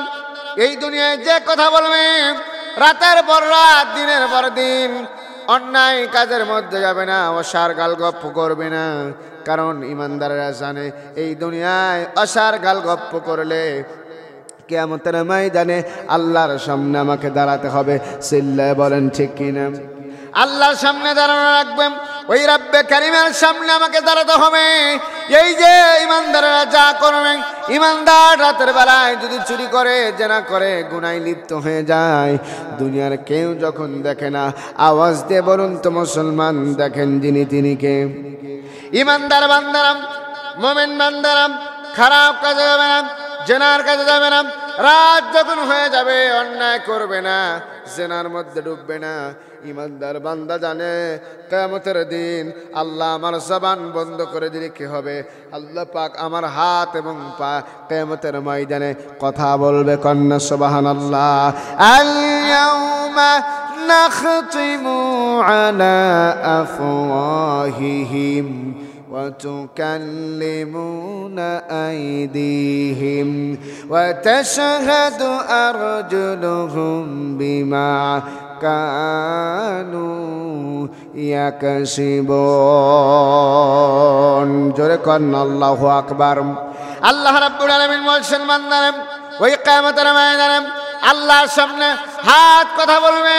এই দুনিয়ায় যে কথা বলবে, রাতের পর রাত, দিনের পর দিন অন্যায় কাজের মধ্যে যাবে না, অসার গালগপ্প করবে না। কারণ ইমানদাররা জানে এই দুনিয়ায় অসার গালগপ্প করলে কিয়ামতের ময়দানে আল্লাহর সামনে আমাকে দাঁড়াতে হবে। চিল্লায় বলেন ঠিক কিনা? আল্লাহর সামনে দাঁড়ানো রাখবেন, ওই রব্বে কারিমের সামনে আমাকে দাঁড়াতে হবে। এই যে ইমানদাররা যা করবে, ইমানদার রাতের বেলায় যদি চুরি করে, জেনা করে, গুনায় লিপ্ত হয়ে যায়, দুনিয়ার কেউ যখন দেখে না, আওয়াজ দিয়ে বলুন তো মুসলমান দেখেন যিনি তিনি কে? ইমানদার বান্দারা, মুমিন বান্দারা খারাপ কাজে যাবে না, জেনার কাজে যাবে না। রাত যখন হয়ে যাবে অন্যায় করবে না, জেনার মধ্যে ডুববে না। ইমানদার বান্দা জানে কিয়ামতের দিন আল্লাহ আমার জবান বন্ধ করে দিলে কি হবে? আল্লাহ পাক আমার হাত এবং পা কিয়ামতের ময়দানে কথা বলবে। কন্যা সুবহানাল্লাহ। আল ইয়াউমা নাখতিমু আলা আফওয়াহিহিম وتكلمون أيديهم وتشهد أرجلهم بما كانوا يكسبون। জোরে করেন আল্লাহু আকবার। আল্লাহ রাব্বুল আলামিন বলছেন, বান্দারা ওই কিয়ামতের ময়দানে আল্লাহর সামনে হাত কথা বলবে,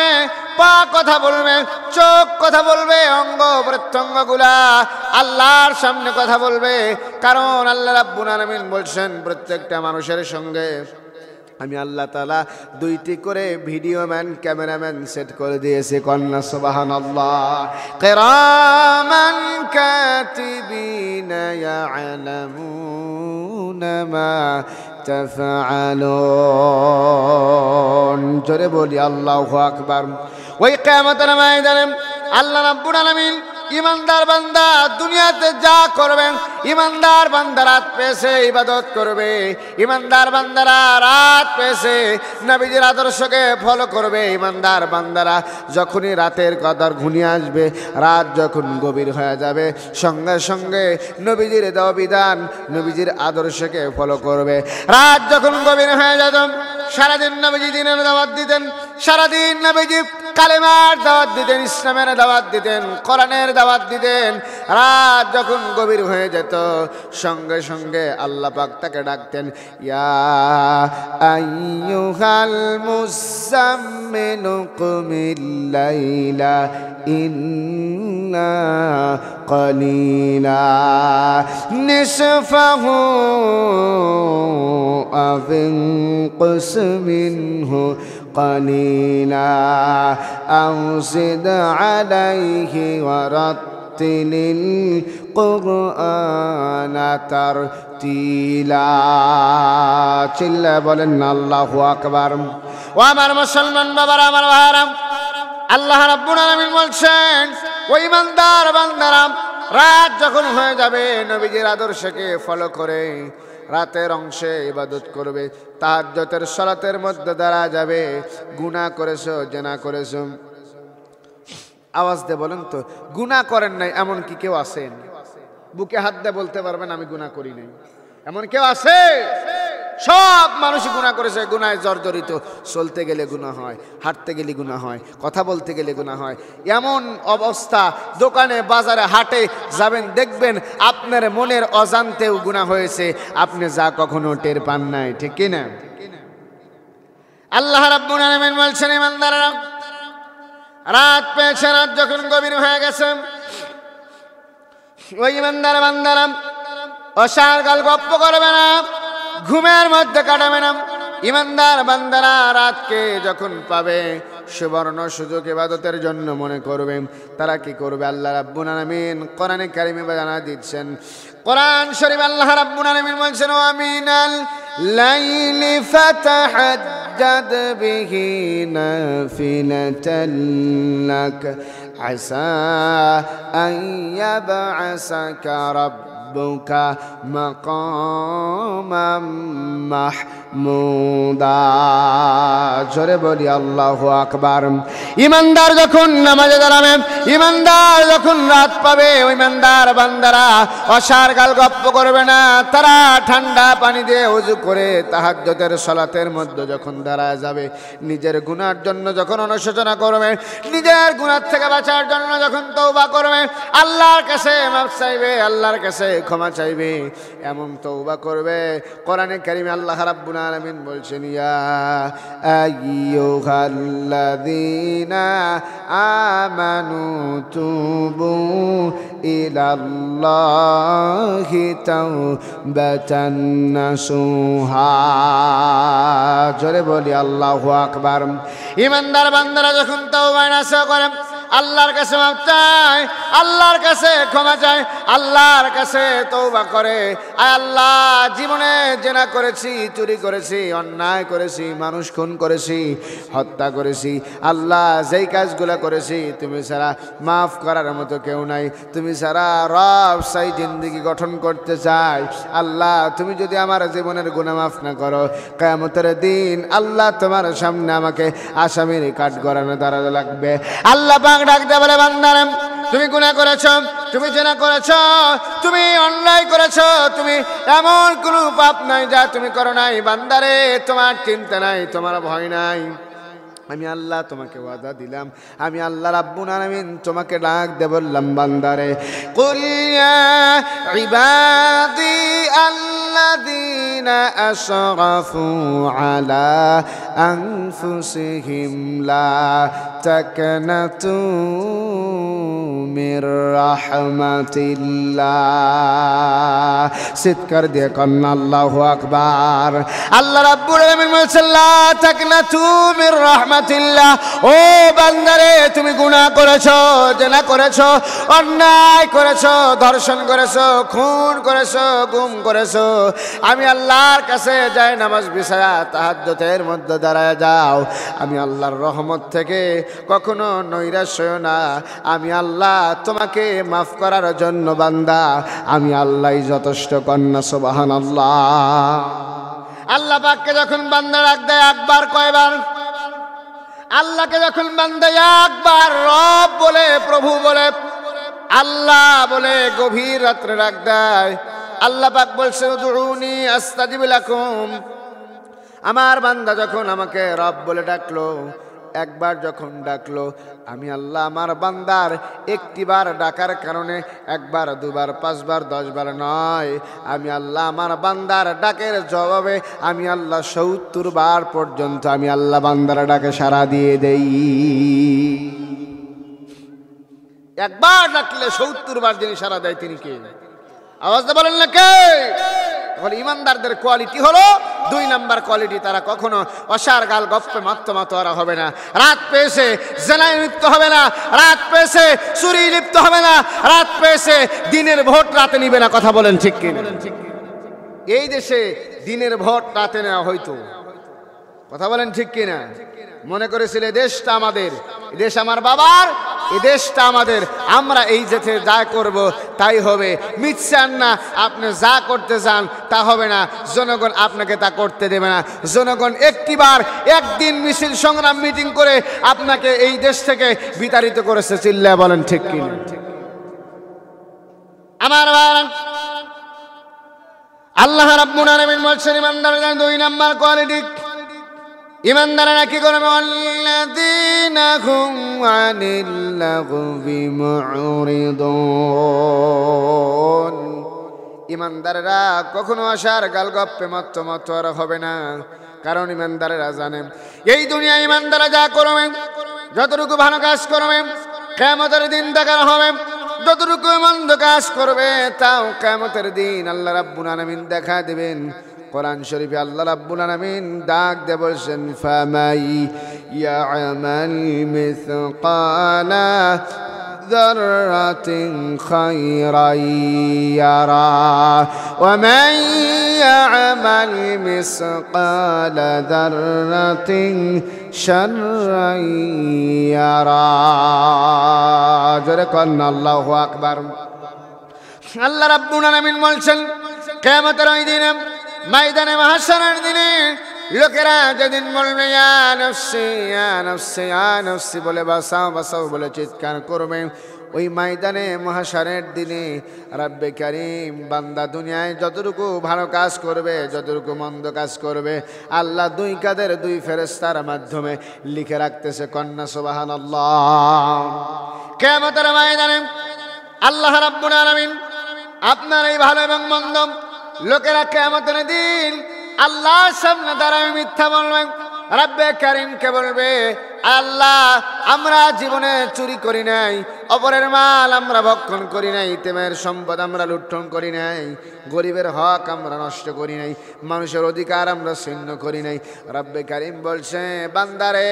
পা কথা বলবে, চোখ কথা বলবে, অঙ্গ প্রত্যঙ্গগুলা আল্লাহর সামনে কথা বলবে। কারণ আল্লাহ রাব্বুল আলামিন বলছেন, প্রত্যেকটা মানুষের সঙ্গে আমি আল্লাহ তাআলা 2টি করে ভিডিও ম্যান, ক্যামেরাম্যান সেট করে দিয়েছি। কন্যা সুবহানাল্লাহ। কিরামান কাতিবিনা ইয়ালামুনা মা তাফআলুন। জোরে বলি আল্লাহু আকবার। ওই কিয়ামতের ময়দানে আল্লাহ রাব্বুল আলামিন ইমানদার বান্দা দুনিয়াতে যা করবেন, ইমানদার বান্দা রাত পেয়েছে ইবাদত করবে, ইমানদার বান্দারা রাত পেয়েছে নবীজির আদর্শকে ফলো করবে। ইমানদার বান্দারা যখনই রাতের কদর ঘনিয়ে আসবে, রাত যখন গভীর হয়ে যাবে, সঙ্গে সঙ্গে নবীজির দেওয়া বিধান, নবীজির আদর্শকে ফলো করবে। রাত যখন গভীর হয়ে যেত, সারাদিন নবীজি দিনের দাওয়াত দিতেন, সারাদিন নবীজি কালেমার দাওয়াত দিতেন, ইসলামের দাওয়াত দিতেন, কোরআনের দাওয়াত দিতেন। রাত যখন গভীর হয়ে যেত, সঙ্গে সঙ্গে আল্লাহ পাক তাকে ডাকতেন, ইয়া আইয়ুহাল মুযাম্মিলু কুমিল লাইলা ইন্না কালিলা নিসফাহু আও ইনকুস মিনহু قليلا أو زد عليه ورتل ওয়ারাত্তিলিল কুরআনা তারতিলা। চিল্লা বলেন আল্লাহু আকবার। ও আমার মুসলমান বাবারা, আমার ভাইরা, আল্লাহ রাব্বুল আলামিন বলছেন, ও ঈমানদার বান্দারা, রাত যখন হয়ে যাবে নবীজির আদর্শকে ফলো করে রাতের অংশে ইবাদত করবে, তাহাজ্জুদের সালাতের মধ্যে দাঁড়া যাবে। গুনাহ করেছো, জিনা করেছো, আওয়াজ দিয়ে বলেন তো গুনাহ করেন নাই এমন কি কেউ আছেন? বুকে হাত দিয়ে বলতে পারবেন আমি গুনাহ করি নাই, এমন কেউ আছে? সব মানুষই গুনাহ করেছে, গুনাহে জর্জরিত। চলতে গেলে গুনাহ হয়, হাঁটতে গেলে গুনাহ হয়, কথা বলতে গেলে গুনাহ হয়। এমন অবস্থা, দোকানে বাজারে হাটে যাবেন, দেখবেন আপনার মনের অজান্তেও গুনাহ হয়েছে, আপনি যা কখনো টের পান নাই, ঠিক কি না? আল্লাহ রাব্বুল আলামিন বলছেন, ঈমানদাররা, রাত পেয়েছে, রাত যখন গভীর হয়ে গেছে, ওই ঈমানদার বান্দারা অসারগাল গপ্প করবে না, ঘুমের মধ্যে কাটাবে না। ঈমানদার বান্দারা রাতকে যখন পাবে, সুবর্ণ সুযোগ ইবাদতের জন্য মনে করবে, তারা কি করবে? আল্লাহ রাব্বুল আলামিন কোরআনে কারিমে জানা দিচ্ছেন, কোরআন শরীফ আল্লাহ রাব্বুল আলামিন বলছেন, ওয়া মিনাল লাইলি ফাতাহাজ্জাদ বিহি নাফিলাতান লাক আসা আন ইয়াবআসাকা রাব্বুকা মাকামাম মাহমুদা। জোরে বলি আল্লাহু আকবার। ঈমানদার যখন নামাজে দাঁড়াবে, ঈমানদার যখন রাত পাবে, ওই ঈমানদার বান্দারা অসার গাল গপ্প করবে না, তারা ঠান্ডা পানি দিয়ে ওযু করে তাহাজ্জুদের সালাতের মধ্যে যখন দাঁড়ায় যাবে, নিজের গুনার জন্য যখন অনুশোচনা করবে, নিজের গুনার থেকে বাঁচার জন্য যখন তওবা করবে, আল্লাহর কাছে মাফ চাইবে, আল্লাহর কাছে ক্ষমা চাইবে, এমন তওবা করবে। কোরআনে কারিমে আল্লাহ রাব্বুল আলামিন বলছেন, ইয়া আইয়ুহাল্লাযীনা আমানু তুবু ইলাল্লাহি তাওবাতান নাসুহা। জোরে বলি আল্লাহু আকবার। ঈমানদার বান্দারা যখন তওবা নাসুহা করে, আল্লাহর কাছে মাফ চায়, আল্লাহর কাছে ক্ষমা চায়, আল্লাহর কাছে তওবা করে, আয় আল্লাহ, জীবনে জেনা করেছি, চুরি করেছি, অন্যায় করেছি, মানুষ খুন করেছি, হত্যা করেছি, আল্লাহ যেই কাজগুলো করেছি তুমি ছাড়া মাফ করার মতো কেউ নাই, তুমি ছাড়া রব সাই জিন্দেগি গঠন করতে চাই। আল্লাহ তুমি যদি আমার জীবনের গুনাহ মাফ না করো, কিয়ামতের দিন আল্লাহ তোমার সামনে আমাকে আসামির কাঠগড়ানো দাঁড়ানো লাগবে। আল্লাহ ডাক দে বলে, বান্দারা, তুমি গুনাহ করেছো, তুমি জিনা করেছো, তুমি অন্যায় করেছো, তুমি এমন কোনো পাপ নাই যা তুমি করো নাই। বান্দারে, তোমার চিন্তা নাই, তোমার ভয় নাই, আমি আল্লাহ তোমাকে ওয়াদা দিলাম, আমি আল্লাহ রাব্বুল আলামিন তোমাকে ডাক দে বললাম, বান্দারে, কুল ইয়া ইবাদি আল্লাযীনা আসরাফু আলা আনফুসিহিম লা তাকনাতু মির রাহমাতিল্লাহ। চিৎকার দিয়ে কন্না আল্লাহু আকবার। আল্লাহ রাব্বুল আলামিন বলেছেন, লা তাকনাতু মির রাহমাতিল্লাহ। ও বান্দারে, তুমি গুনাহ করেছো, জিনা করেছো, অন্যায় করেছো, ধর্ষণ করেছো, খুন করেছো, গুম করেছো, আমি আল্লাহর কাছে যাই নামাজ বিছায়া তাহাজ্জুদের মধ্যে দাঁড়ায় যাও, আমি আল্লাহর রহমত থেকে কখনো নৈরাশ্য হয়ো না। আমি আল্লাহ তোমাকে মাফ করার জন্য বান্দা, আমি আল্লাহই যথেষ্ট। কন্যা সুবহানাল্লাহ। আল্লাহ পাককে যখন বান্দা ডাক দেয় একবার, কয়বার? আল্লাহকে যখন বান্দা একবার রব বলে, প্রভু বলে, আল্লাহ বলে গভীর রাত্রে ডাক দেয়, আল্লাহ পাক বলছে, উদউনি আস্তাজিব লাকুম। আমার বান্দা যখন আমাকে রব বলে ডাকলো, একবার যখন ডাকলো, আমি আল্লাহ আমার বান্দার একটিবার ডাকার কারণে একবার, দুবার, পাঁচবার, 10 বার নয়, আমি আল্লাহ আমার বান্দার ডাকের জবাবে আমি আল্লাহ 70 বার পর্যন্ত আমি আল্লাহ বান্দার ডাকে সাড়া দিয়ে দেই। একবার ডাকলে 70 বার যিনি সাড়া দেয় তিনি কে? আওয়াজ বলেন না কে? তাহলে ইমানদারদের কোয়ালিটি হলো 2 নাম্বার কোয়ালিটি, তারা কখনো অসার গাল গপ্পে মাত্তমাতোয়ারা হবে না, রাত পেয়েছে জেনায় লিপ্ত হবে না, রাত পেয়েছে চুরি লিপ্ত হবে না, রাত পেয়েছে দিনের ভোট রাতে নিবে না। কথা বলেন ঠিক কিনা? এই দেশে দিনের ভোট রাতে নেওয়া হইতো, কথা বলেন ঠিক কিনা? মনে করেছিল এই দেশটা আমাদের, এই দেশ আমার বাবার, এই দেশটা আমাদের, আমরা এই দেশে যা করব তাই হবে। মিথ্যান না, আপনি যা করতে চান তা হবে না, জনগণ আপনাকে তা করতে দেবে না। জনগণ একটিবার একদিন মিছিল সংগ্রাম মিটিং করে আপনাকে এই দেশ থেকে বিতাড়িত করেছে। চিল্লায় বলেন ঠিক কিনা? আমার আল্লাহ রাব্বুল আলামিন বলছেন ইমানদারদের 2 নাম্বার কোয়ালিটি, ইমানদাররা কি করবে? আল্লাযীনা হুম আনিল লাগবি মুরিদুন। ইমানদাররা কখনো আশার গালগপ্পে মাত্তমাতোয়ারা হবে না, কারণ ইমানদাররা জানেন এই দুনিয়ায় ইমানদাররা যা করবে, যতটুকু ভালো কাজ করবে কিয়ামতের দিন দেখানো হবে, যতটুকু মন্দ কাজ করবে তাও কিয়ামতের দিন আল্লাহ রাব্বুল আলামিন দেখা দেবেন। কোরআন শরীফে আল্লাহ রাব্বুল আলামিন ডাক দিয়ে বলছেন ফামাই ইয়ামাল মিসকালা যাররাতিন খায়রান ইয়ারা ওয়া মান ইয়ামাল মিসকালা যাররাতিন শাররান ইয়ারা। জোরে কোন আল্লাহু আকবার। আল্লাহ রাব্বুল আলামিন বলছেন কিয়ামতের ওই দিনে, ময়দানে মাহশারের দিনে লোকেরা যেদিন বলবে ইয়া নাফসি ইয়া নাফসি ইয়া নাফসি বলে বাঁচাও বাঁচাও বলে চিৎকার করবে, ওই ময়দানে মাহশারের দিনে রব্বে কারীম বান্দা দুনিয়ায় যতটুকু ভালো কাজ করবে, যতটুকু মন্দ কাজ করবে, আল্লাহ 2 কাঁধের 2 ফেরেশতার মাধ্যমে লিখে রাখতেছে। কন্যা সুবহানাল্লাহ। কিয়ামতের ময়দানে আল্লাহ রাব্বুল আলামিন আপনার এই ভালো এবং মন্দ লোকেরা কিয়ামতের দিন আল্লাহর সামনে দাঁড়ায় মিথ্যা বলবে, রব্বে কারীমকে বলবে আল্লাহ আমরা জীবনে চুরি করি নাই, অপরের মাল আমরা ভক্ষণ করি নাই, ইতিমের সম্পদ আমরা লুণ্ঠন করি নাই, গরিবের হক আমরা নষ্ট করি নাই, মানুষের অধিকার আমরা ছিন্ন করি নাই। রব্বে কারীম বলছে বান্দারে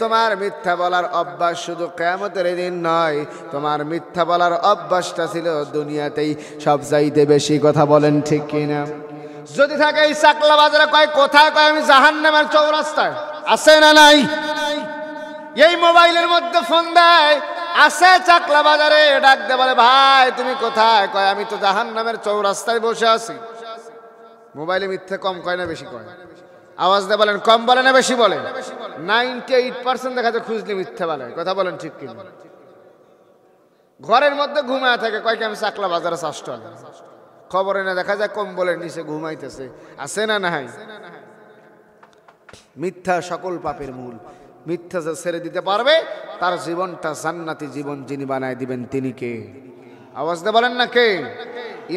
তোমার মিথ্যা বলার অভ্যাস শুধু কিয়ামতের দিন নয়, তোমার মিথ্যা বলার অভ্যাসটা ছিল দুনিয়াতেই সবচাইতে বেশি। কথা বলেন ঠিক কিনা? যদি থাকে এই চাকলা বাজারে কয় কোথায়, কয় আমি জাহান্নামের চৌরাস্তায়। আছে না নাই? এই মোবাইলের মধ্যে ফোন দেয়, আছে চাকলা বাজারে, ডাক দে বলে ভাই তুমি কোথায়, কয় আমি তো জাহান্নামের চৌরাস্তায় বসে আছি। মোবাইলে মিথ্যে কম কয় না বেশি কয়? আওয়াজ দিয়ে বলেন কম বলে না বেশি বলে? 98% দেখা যায় খুঁজলে মিথ্যা বলে। কথা বলেন ঠিক কিনা? ঘরের মধ্যে ঘুমায় থাকে, কয় কি আমি চাকলা বাজারে চাষটল, খবরে না দেখা যায় কম্বলের নিচে ঘুমাইতেছে। আছে না নাই? মিথ্যা সকল পাপের মূল। মিথ্যা যে ছেড়ে দিতে পারবে তার জীবনটা জান্নাতি জীবন যিনি বানায় দিবেন তিনি কে? আওয়াজ দিয়ে বলেন না কে?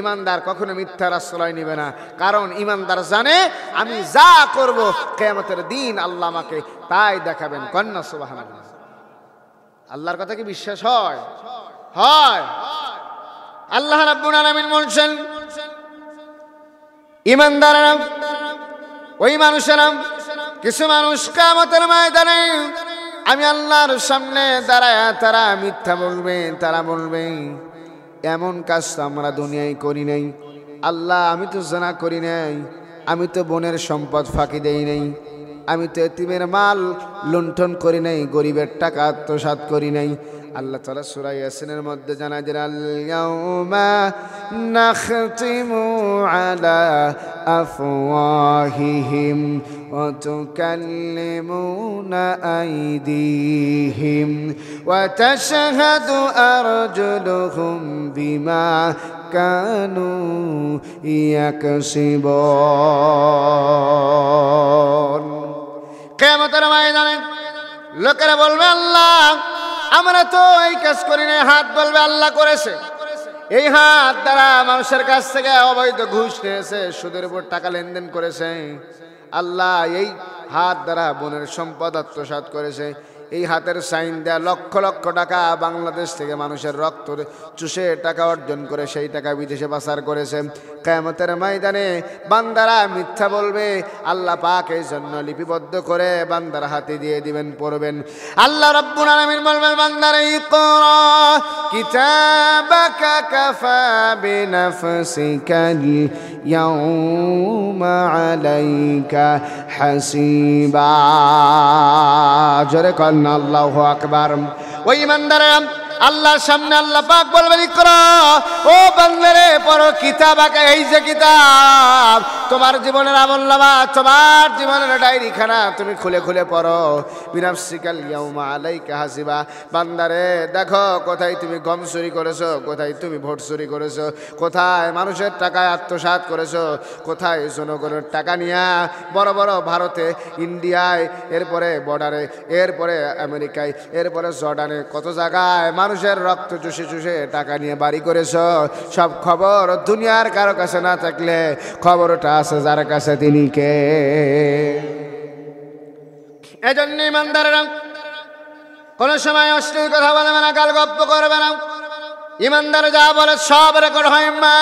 ইমানদার কখনো মিথ্যার আশ্রয় নিবে না, কারণ ইমানদার জানে আমি যা করব কিয়ামতের দিন আল্লাহ আমাকে তাই দেখাবেন। কন্যা সুবহানাল্লাহ। আল্লাহর কথা কি বিশ্বাস হয়? হয়। আল্লাহ রাব্বুল আলামিন বলছেন ইমানদাররা ওই মানুষেরা, কিছু মানুষ কিয়ামতের ময়দানে আমি আল্লাহর সামনে দাঁড়ায় তারা মিথ্যা বলবে, তারা বলবে এমন কাজ তো আমরা দুনিয়ায় করি নাই, আল্লাহ আমি তো জানা করি নাই, আমি তো বোনের সম্পদ ফাঁকি দেই নাই, আমি তো এতিমের মাল লুণ্ঠন করি নাই, গরিবের টাকা আত্মসাৎ করি নাই। আল্লাহ তাআলা সূরা ইয়াসিনের মধ্যে জানায় যে আল-ইয়াউমা নাখতিমু আলা আফওয়াহিহিম ওয়া তুকাল্লিমুনা আইদিহিম ওয়া তাশহাদু আরজুলুহুম বিমা কানু ইয়াকসিবুন। কিয়ামতের ময়দানে লোকেরা বলবে আল্লাহ আমরা তো এই কাজ করি না, হাত বলবে আল্লাহ করেছে। এই হাত দ্বারা মানুষের কাছ থেকে অবৈধ ঘুষ নিয়েছে, সুদের উপর টাকা লেনদেন করেছে। আল্লাহ এই হাত দ্বারা বোনের সম্পদ আত্মসাৎ করেছে। এই হাতের সাইন দেয়া লক্ষ লক্ষ টাকা বাংলাদেশ থেকে মানুষের রক্ত চুষে টাকা অর্জন করে সেই টাকা বিদেশে পাচার করেছে। কিয়ামতের ময়দানে বান্দারা মিথ্যা বলবে, আল্লাহ পাক এই জন্য লিপিবদ্ধ করে বান্দার হাতে দিয়ে দিবেন, পড়বেন। আল্লাহ রাব্বুল আলামিন বলবেন বান্দারা ইকরা কিতাবাকা কাফা বিনাফসিকাল ইয়াউমা আলাইকা হাসিবা। জোরে কন আল্লাহু আকবার। ওই ইমানদাররা আল্লাহর সামনে আল্লাহ পাক বলবেন ইকরা, ও বান্দারে পড়ো কিতাবাকা, এই যে কিতাব তোমার জীবনের আমলনামা, তোমার জীবনের ডায়েরি খানা তুমি খুলে খুলে পড়ো। বিনাফসিকাল ইয়াউমা আলাইকা হাসিবা। বান্দারে দেখো কোথায় তুমি গম চুরি করেছো, কোথায় তুমি ভোট চুরি করেছো, কোথায় মানুষের টাকায় আত্মসাৎ করেছো, কোথায় জনগণের টাকা নিয়ে বড় বড় ভারতে, ইন্ডিয়ায়, এরপরে বর্ডারে, এরপরে আমেরিকায়, এরপরে জর্ডানে, কত জায়গায় মানুষের রক্ত চুষে চুষে টাকা নিয়ে বাড়ি করেছ। সব খবর দুনিয়ার কারো কাছে না থাকলে খবরটা আছে যার কাছে, তিনি কে? এজন্য ইমানদাররা কোনো সময় অশ্লীল কথা বলবে না, গাল গপ্প করবে না। ইমানদার যা বলে সব রেকর্ড হয়। মা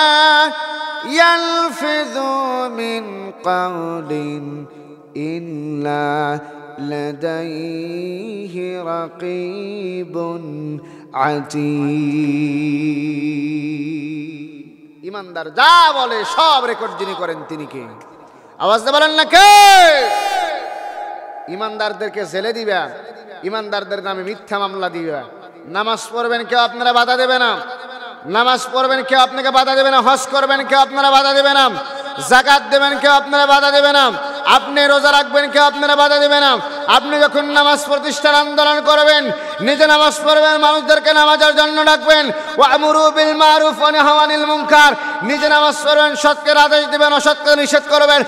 ইয়ালফিযু মিন কাওলিন ইল্লা লাদাইহি রাকীবুন আতীদ। ইমানদার যা বলে সব রেকর্ড যিনি করেন তিনি কে? আওয়াজ দিয়ে বলেন না কে? ইমানদারদেরকে জেলে দিবে, ইমানদারদের নামে মিথ্যা মামলা দিবে। নামাজ পড়বেন কেউ আপনারা বাধা দেবে না, নামাজ পড়বেন কেউ আপনাকে বাধা দেবে না, হজ করবেন কেউ আপনারা বাধা দেবে না, যাকাত দেবেন কেউ আপনারা বাধা দেবে না, আপনি রোজা রাখবেন কেউ আপনারা বাধা দেবে না। আপনি যখন নামাজ প্রতিষ্ঠার আন্দোলন করবেন, নিজে নামাজ পড়বেন, মানুষদেরকে নামাজের জন্য ডাকবেন। ওয়ামুরু বিল মারুফ ওয়া নাহু আনিল মুনকার, নিজে নামাজ পড়বেন, সৎকে আদেশ দিবেন, অসৎকে নিষেধ করবেন।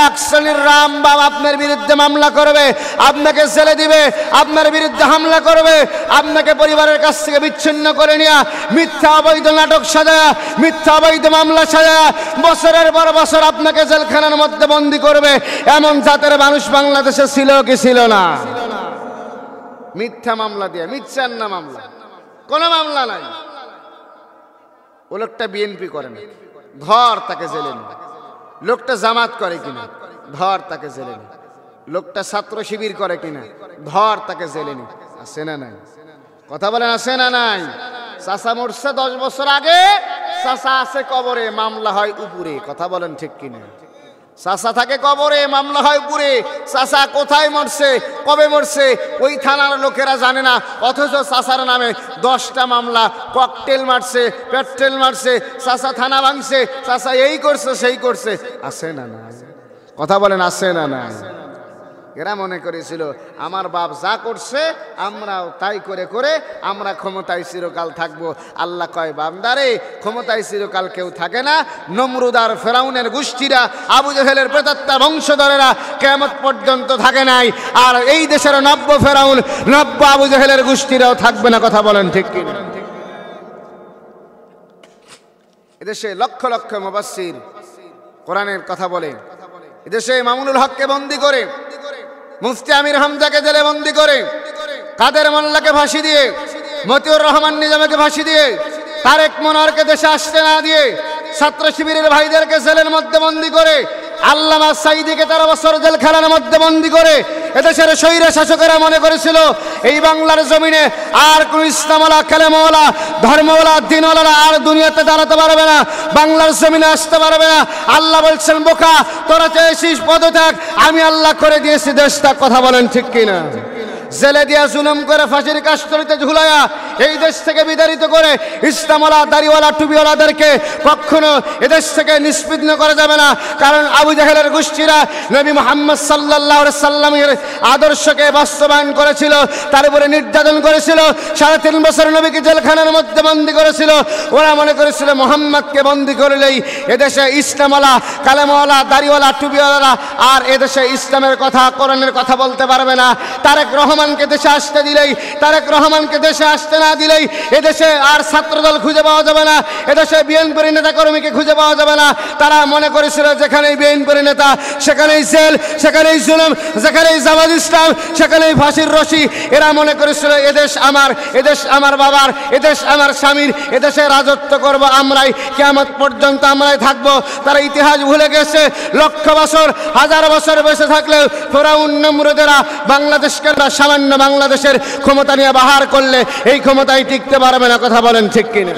এক শ্রেণীর রামবাম আপনার বিরুদ্ধে মামলা করবে, আপনাকে জেলে দিবে, আপনার বিরুদ্ধে হামলা করবে, আপনাকে পরিবারের কাছ থেকে বিচ্ছিন্ন করে নিয়ে মিথ্যা অবৈধ নাটক সাজায়া, মিথ্যা অবৈধ মামলা সাজায়া বছরের পর বছর আপনাকে জেলখানার মধ্যে বন্দী করবে। এমন জাতের মানুষ বাংলাদেশে ছিল কি ছিল না? মিথ্যা মামলা দিয়ে, মিথ্যার না মামলা, কোনো মামলা নাই। ও লোকটা বিএনপি করে না, ধর তাকে জেলে নে। লোকটা জামাত করে কিনা, ধর তাকে জেলে নে। লোকটা ছাত্র শিবির করে কিনা, ধর তাকে জেলে নে। আছে না নাই? কথা বলেন আছে না নাই? চাচা মরছে 10 বছর আগে, চাচা আছে কবরে, মামলা হয় উপরে। কথা বলেন ঠিক কিনা? চাচা থাকে কবরে, মামলা হয় উপরে। চাচা কোথায় মরছে, কবে মরছে ওই থানার লোকেরা জানে না, অথচ চাচার নামে 10টা মামলা, ককটেল মারছে, পেট্রোল মারছে, চাচা থানা ভাঙছে, চাচা এই করছে সেই করছে। আছে না না? কথা বলেন আছে না না? এরা মনে করেছিল আমার বাপ যা করছে আমরাও তাই করে করে আমরা ক্ষমতায় চিরকাল থাকবো। আল্লাহ কয় বান্দারে, ক্ষমতায় চিরকাল কেউ থাকে না। নমরুদ আর ফেরাউনের গোষ্ঠীরা, আবু জেহেলের প্রেতাত্মা বংশধরেরা কিয়ামত পর্যন্ত থাকে নাই। আর এই দেশের 90 ফেরাউন, 90 আবু জেহেলের গোষ্ঠীরাও থাকবে না। কথা বলেন ঠিক কিনা? এদেশে লক্ষ লক্ষ মুফাসসির কোরআনের কথা বলে, এদেশে মামুনুল হককে বন্দী করে, মুফতি আমির হামজাকে জেলে বন্দী করে, কাদের মোল্লাকে ফাঁসি দিয়ে, মতিউর রহমান নিজামীকে ফাঁসি দিয়ে, তারেক মনোয়ারকে দেশে আসতে না দিয়ে, ছাত্র শিবিরের ভাইদেরকে জেলের মধ্যে বন্দী করে, আল্লামা সাঈদীকে 13 বছর জেলখানার মধ্যে বন্দী করে এদেশের স্বৈর শাসকেরা মনে করেছিল এই বাংলার জমিনে আর কোন ইসলামওয়ালা, কালেমওয়ালা, ধর্মওয়ালা, দ্বীনওয়ালারা আর দুনিয়াতে দাঁড়াতে পারবে না, বাংলার জমিনে আসতে পারবে না। আল্লাহ বলছেন বোকা, তোরা চেয়েছিস পদত্যাগ, আমি আল্লাহ করে দিয়েছি দেশটা। কথা বলেন ঠিক কিনা? জেলে দিয়া জুলুম করে ফাঁসির কাষ্ঠরিতে ঝুলাইয়া এই দেশ থেকে বিতাড়িত করে ইসলামওয়ালা, দাড়িওয়ালা, টুপিওয়ালাদেরকে কখনো এদেশ থেকে নিষ্পিন্ন করা যাবে না। কারণ আবু জাহেলের গোষ্ঠীরা নবী মুহাম্মদ সাল্লাল্লাহু আলাইহি সাল্লামের আদর্শকে বাস্তবায়ন করেছিল, তার উপরে নির্যাতন করেছিল, 3.5 বছর নবীকে জেলখানার মধ্যে বন্দী করেছিল। ওরা মনে করেছিল মুহাম্মদকে বন্দী করলেই এদেশে ইসলামওয়ালা, কালেমওয়ালা, দাড়িওয়ালা, টুপিওয়ালারা আর এদেশে ইসলামের কথা, কোরআনের কথা বলতে পারবে না। তারেক রহমানকে দেশে আসতে দিলেই, তারেক রহমানকে দেশে আসতে না না দিলেই এদেশে আর ছাত্রদল খুঁজে পাওয়া যাবে না, এদেশে বিএনপির নেতা কর্মীকে খুঁজে পাওয়া যাবে না। তারা মনে করেছিল যেখানেই বিএনপির নেতা সেখানেই জেল, সেখানেই জুলুম, যেখানেই জামাত ইসলাম সেখানেই ফাঁসির রশি। এরা মনে করেছিল এদেশ আমার, এদেশ আমার বাবার, এদেশ আমার স্বামীর, এদেশে রাজত্ব করব আমরাই, কিয়ামত পর্যন্ত আমরাই থাকবো। তারা ইতিহাস ভুলে গেছে। লক্ষ বছর, হাজার বছর বেঁচে থাকলেও ফেরাউন নমরুদেরা বাংলাদেশকে সামান্য বাংলাদেশের ক্ষমতা নিয়ে বাহার করলে এই ক্ষমতায় টিকতে পারবে না। কথা বলেন ঠিক কিনা?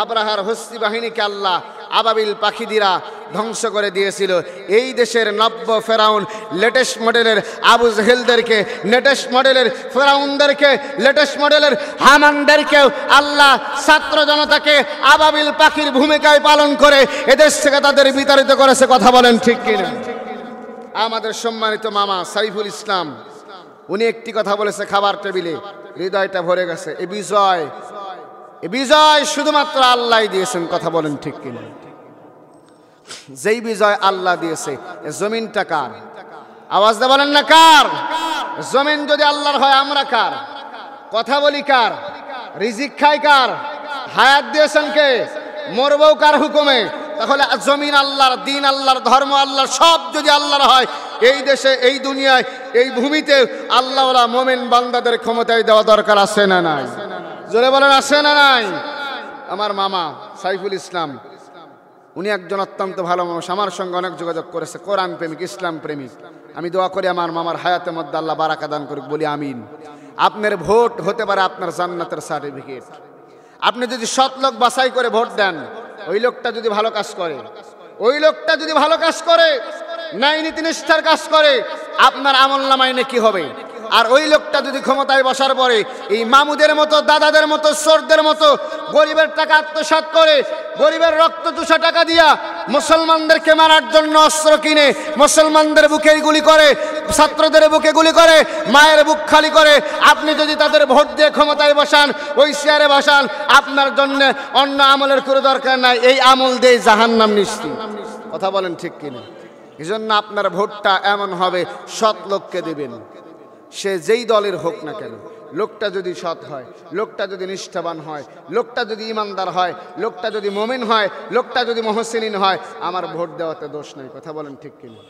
আব্রাহার হস্তি বাহিনীকে আল্লাহ আবাবিল পাখি দ্বারা ধ্বংস করে দিয়েছিল। এই দেশের নব্য ফেরাউন লেটেস্ট মডেলের আবু জেহেলদেরকে, লেটেস্ট মডেলের ফেরাউনদেরকে, লেটেস্ট মডেলের হামানদেরকেও আল্লাহ ছাত্র জনতাকে আবাবিল পাখির ভূমিকায় পালন করে এদেশ থেকে তাদের বিতাড়িত করেছে। কথা বলেন ঠিক কিনা? আমাদের সম্মানিত মামা সাইফুল ইসলাম উনি একটি কথা বলেছে খাবার টেবিলে, হৃদয়টা ভরে গেছে। এই বিজয় শুধুমাত্র আল্লাহ দিয়েছেন। কথা বলেন ঠিক কিনা? যেই বিজয় আল্লাহ দিয়েছে, জমিনটা কার? আওয়াজ দিয়ে বলেন না কার? জমিন যদি আল্লাহর হয় আমরা কার? কথা বলি কার? রিজিক খাই কার? হায়াত দিয়েছেন কে? মরবও কার হুকুমে? তাহলে জমিন আল্লাহর, দিন আল্লাহর, ধর্ম আল্লাহর, সব যদি আল্লাহর হয়, এই দেশে, এই দুনিয়ায়, এই ভূমিতে আল্লাহওয়ালা মোমেন বান্দাদের ক্ষমতায় দেওয়া দরকার আছে না নাই? জোরে বলেন আছে না নাই? আমার মামা সাইফুল ইসলাম উনি একজন অত্যন্ত ভালো মানুষ, আমার সঙ্গে অনেক যোগাযোগ করেছে, কোরআন প্রেমিক, ইসলাম প্রেমিক। আমি দোয়া করি আমার মামার হায়াতের মধ্যে আল্লাহ বারাকা দান করুক, বলি আমিন। আপনার ভোট হতে পারে আপনার জান্নাতের সার্টিফিকেট। আপনি যদি সৎ লোক বাছাই করে ভোট দেন, ওই লোকটা যদি ভালো কাজ করে, ওই লোকটা যদি ভালো কাজ করে, ন্যায় নীতি নিষ্ঠার কাজ করে, আপনার আমলনামায় নেকি হবে। আর ওই লোকটা যদি ক্ষমতায় বসার পরে এই মামুদের মতো, দাদাদের মতো, চোরদের মতো গরিবের টাকা আত্মসাৎ করে, গরিবের রক্ত চুষা টাকা দিয়া মুসলমানদেরকে মারার জন্য অস্ত্র কিনে মুসলমানদের বুকে গুলি করে, ছাত্রদের বুকে গুলি করে, মায়ের বুক খালি করে, আপনি যদি তাদের ভোট দিয়ে ক্ষমতায় বসান, ওই চেয়ারে বসান, আপনার জন্য অন্য আমলের কোনো দরকার নাই। এই আমল দিয়ে জাহান্নাম নিশ্চিত। কথা বলেন ঠিক কিনা? এই জন্য আপনার ভোটটা এমন হবে সৎ লোককে দেবেন, সে যেই দলের হোক না কেন। লোকটা যদি সৎ হয়, লোকটা যদি নিষ্ঠাবান হয়, লোকটা যদি ইমানদার হয়, লোকটা যদি মুমিন হয়, লোকটা যদি মুহসিনিন হয়, আমার ভোট দেওয়াতে দোষ নেই। কথা বলেন ঠিক কিনা?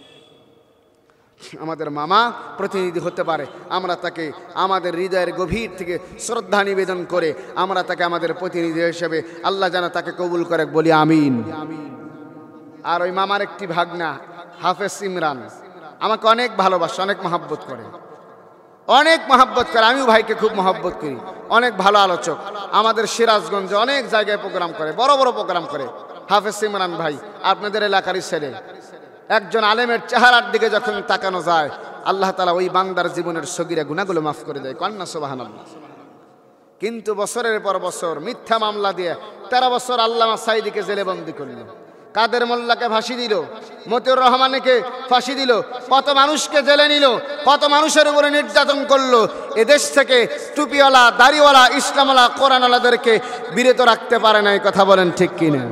আমাদের মামা প্রতিনিধি হতে পারে, আমরা তাকে আমাদের হৃদয়ের গভীর থেকে শ্রদ্ধা নিবেদন করে আমরা তাকে আমাদের প্রতিনিধি হিসেবে আল্লাহ যেন তাকে কবুল করে, বলি আমিন। আর ওই মামার একটি ভাগনা হাফেজ ইমরান আমাকে অনেক ভালোবাসে, অনেক মহাব্বত করে, অনেক মহাব্বত করে। আমিও ভাইকে খুব মহাব্বত করি। অনেক ভালো আলোচক, আমাদের সিরাজগঞ্জে অনেক জায়গায় প্রোগ্রাম করে, বড় বড় প্রোগ্রাম করে। হাফেজ ইমরান ভাই আপনাদের এলাকারই ছেলে। একজন আলেমের চেহারার দিকে যখন তাকানো যায়, আল্লাহ তাআলা ওই বান্দার জীবনের সগীরা গুনাহগুলো মাফ করে দেয়। কন্যা সুবহানাল্লাহ। কিন্তু বছরের পর বছর মিথ্যা মামলা দিয়ে 13 বছর আল্লামা সাঈদীকে জেলে বন্দী করল, কাদের মোল্লাকে ফাঁসি দিল, মতিউর রহমানকে ফাঁসি দিল, কত মানুষকে জেলে নিল, কত মানুষের উপরে নির্যাতন করলো। এদেশ থেকে টুপিওয়ালা, দাড়িওয়ালা, ইসলামওয়ালা, কোরআনওয়ালাদেরকে বিরত রাখতে পারে নাই। কথা বলেন ঠিক কিনা?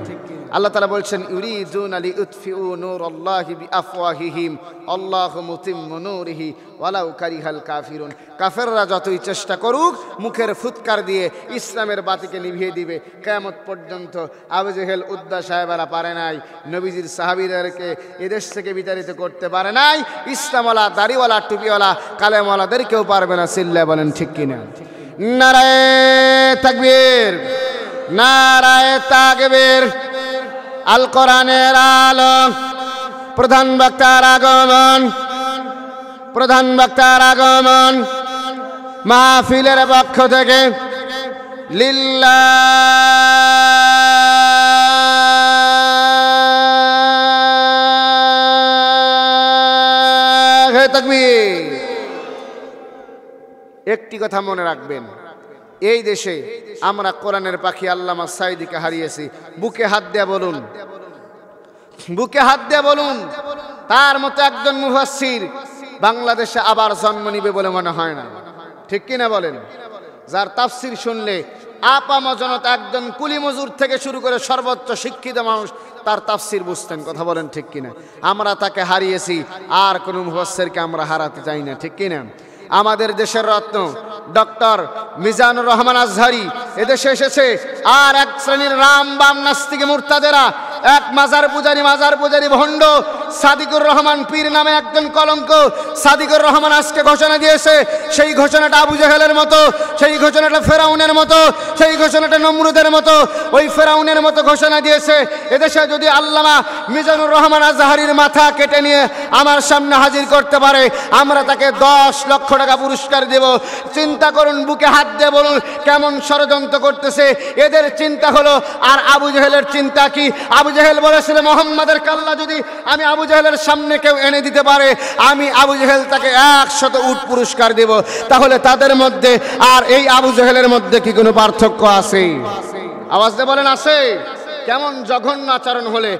আল্লাহ তাআলা বলছেন, ইউরিদুনা লিউতফিউ নূরাল্লাহি বিআফওয়াহিহিম আল্লাহু মুতিম্মু নূরিহি ওয়ালাউ কারিহাল কাফিরুন। কাফেররা যতই চেষ্টা করুক মুখের ফুৎকার দিয়ে ইসলামের বাতিকে নিভিয়ে দিবে কিয়ামত পর্যন্ত। আবু জেহেল, উদ্দা সাহেবেরা পারে নাই, নবীজির সাহাবীদেরকে এদেশ থেকে বিতাড়িত করতে পারে নাই, ইসলামওয়ালা, দাড়িওয়ালা, টুপিওয়ালা, কালেমওয়ালাদেরকেও পারবে না। চিল্লায় বলেন ঠিক কিনা? নারায়ে তাকবীর, নারায়ে তাকবীর। আল কোরআনের আলো। প্রধান বক্তার আগমন, প্রধান বক্তার আগমন। মাহফিলের পক্ষ থেকে লিল্লাহ তাকবীর। একটি কথা মনে রাখবেন, এই দেশে আমরা কোরআনের পাখি আল্লামা সাঈদীকে হারিয়েছি। বুকে হাত দেয়া বলুন, বুকে হাত দেয়া বলুন, তার মতো একজন মুফাসসির বাংলাদেশে আবার জন্ম নিবে বলে মনে হয় না। ঠিক কিনা বলেন? যার তাফসির শুনলে আপামর জনতা, একজন কুলি মজুর থেকে শুরু করে সর্বোচ্চ শিক্ষিত মানুষ তার তাফসির বুঝতেন। কথা বলেন ঠিক কিনা? আমরা তাকে হারিয়েছি, আর কোনো মুফাসসিরকে আমরা হারাতে চাই না। ঠিক কিনা? আমাদের দেশের রত্ন ডক্টর মিজানুর রহমান আজহারি এদেশে এসেছে। আর এক শ্রেণীর রাম বাম নাস্তিক মুরতাদেরা, এক মাজার পূজারি ভণ্ড সাদিকুর রহমান পীর নামে একজন কলঙ্ক। সাদিকুর রহমান আজকে ঘোষণা দিয়েছে, সেই ঘোষণাটা আবু জেহেলের মতো, সেই ঘোষণাটা ফেরাউনের মতো, সেই ঘোষণাটা নমরুদের মতো, ওই ফেরাউনের মতো ঘোষণা দিয়েছে। এদেশে যদি আল্লামা মিজানুর রহমান আজহারির মাথা কেটে নিয়ে আমার সামনে হাজির করতে পারে, আমরা তাকে 10 লক্ষ টাকা পুরস্কার দেব। চিন্তা করুন, বুকে হাত দিয়ে বলুন কেমন ষড়যন্ত্র করতেছে এদের চিন্তা হলো। আর আবু জেহেলের চিন্তা কি? আবু জেহেল বলেছিল, মোহাম্মদের কাল্লা যদি আমি আবু জেহেলের সামনে কেউ এনে দিতে পারে, আমি আবু জেহেল তাকে 100 উট পুরস্কার দেব। তাহলে তাদের মধ্যে আর এই আবু জেহেলের মধ্যে কি কোনো পার্থক্য আছে? আওয়াজ দিয়ে বলেন আছে? কেমন জঘন্য আচরণ হলে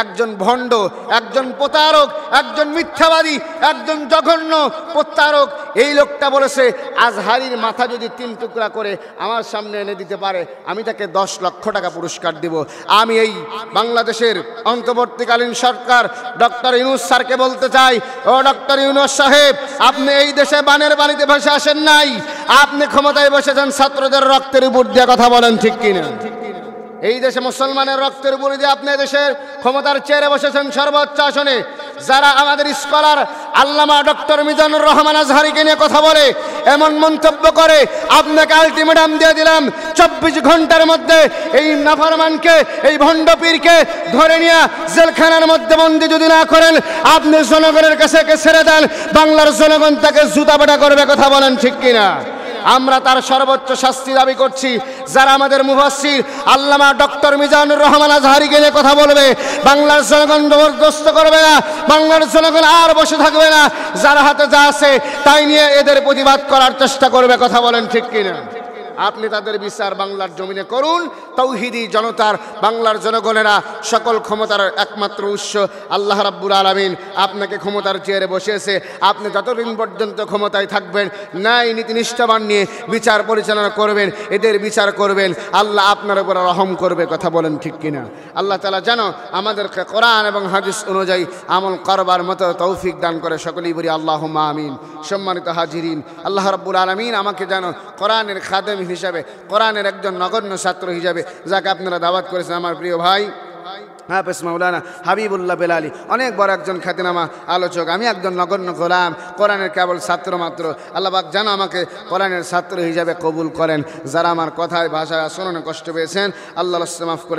একজন ভণ্ড, একজন প্রতারক, একজন মিথ্যাবাদী, একজন জঘন্য প্রতারক, এই লোকটা বলেছে আজহারির মাথা যদি 3 টুকরা করে আমার সামনে এনে দিতে পারে, আমি তাকে 10 লক্ষ টাকা পুরস্কার দিব। আমি এই বাংলাদেশের অন্তর্বর্তীকালীন সরকার ডক্টর ইউনূস স্যারকে বলতে চাই, ও ডক্টর ইউনূস সাহেব, আপনি এই দেশে বানের পানিতে ভেসে আসেন নাই, আপনি ক্ষমতায় বসেছেন ছাত্রদের রক্তের উপর দিয়ে। কথা বলেন ঠিক কিনা? এই দেশে মুসলমানের রক্তের উপরে দিয়ে আপনি দেশের ক্ষমতার চেয়ারে বসেছেন সর্বোচ্চ আসনে। যারা আমাদের স্কলার আল্লামা ডক্টর মিজানুর রহমান আজহারিকে নিয়ে কথা বলে, এমন মন্তব্য করে, আপনাকে আলটিমেটাম দিয়ে দিলাম, 24 ঘন্টার মধ্যে এই নাফরমানকে, এই ভণ্ড পীরকে ধরে নিয়ে জেলখানার মধ্যে বন্দি যদি না করেন, আপনি জনগণের কাছে ছেড়ে দেন, বাংলার জনগণ তাকে জুতাপেটা করবে। কথা বলেন ঠিক কিনা? আমরা তার সর্বোচ্চ শাস্তি দাবি করছি। যারা আমাদের মুফাসসির আল্লামা ডক্টর মিজানুর রহমান আজহারিকে নিয়ে কথা বলবে, বাংলার জনগণ জবরদস্ত করবে না, বাংলার জনগণ আর বসে থাকবে না, যার হাতে যা আছে তাই নিয়ে এদের প্রতিবাদ করার চেষ্টা করবে। কথা বলেন ঠিক কিনা? আপনি তাদের বিচার বাংলার জমিনে করুন। তৌহিদি জনতার, বাংলার জনগণেরা সকল ক্ষমতার একমাত্র উৎস আল্লাহ রাব্বুল আলামিন আপনাকে ক্ষমতার চেয়ারে বসিয়েছে। আপনি যতদিন পর্যন্ত ক্ষমতায় থাকবেন, ন্যায় নীতি নিষ্ঠাবান নিয়ে বিচার পরিচালনা করবেন, এদের বিচার করবেন, আল্লাহ আপনার উপর রহম করবে। কথা বলেন ঠিক কিনা? আল্লাহ তাআলা যেন আমাদেরকে কোরআন এবং হাদিস অনুযায়ী আমল করবার মতো তৌফিক দান করে। সকলেই বলি আল্লাহুম্মা আমিন। সম্মানিত হাজিরিন, আল্লাহ রাব্বুল আলামিন আমাকে যেন কোরআনের খাদেম হিসাবে, কোরআনের একজন নগণ্য ছাত্র হিসাবে, যাকে আপনারা দাওয়াত করেছেন, আমার প্রিয় ভাই হাফেজ মাওলানা হাবিবুল্লাহ বেলালী, অনেক বড় একজন খ্যাতিনামা আলোচক, আমি একজন নগণ্য গোলাম, কোরআনের কেবল ছাত্র মাত্র। আল্লাহ পাক যেন আমাকে কোরআনের ছাত্র হিসাবে কবুল করেন। যারা আমার কথায় ভাষায় শোনানো কষ্ট পেয়েছেন, আল্লাহ মাফ করে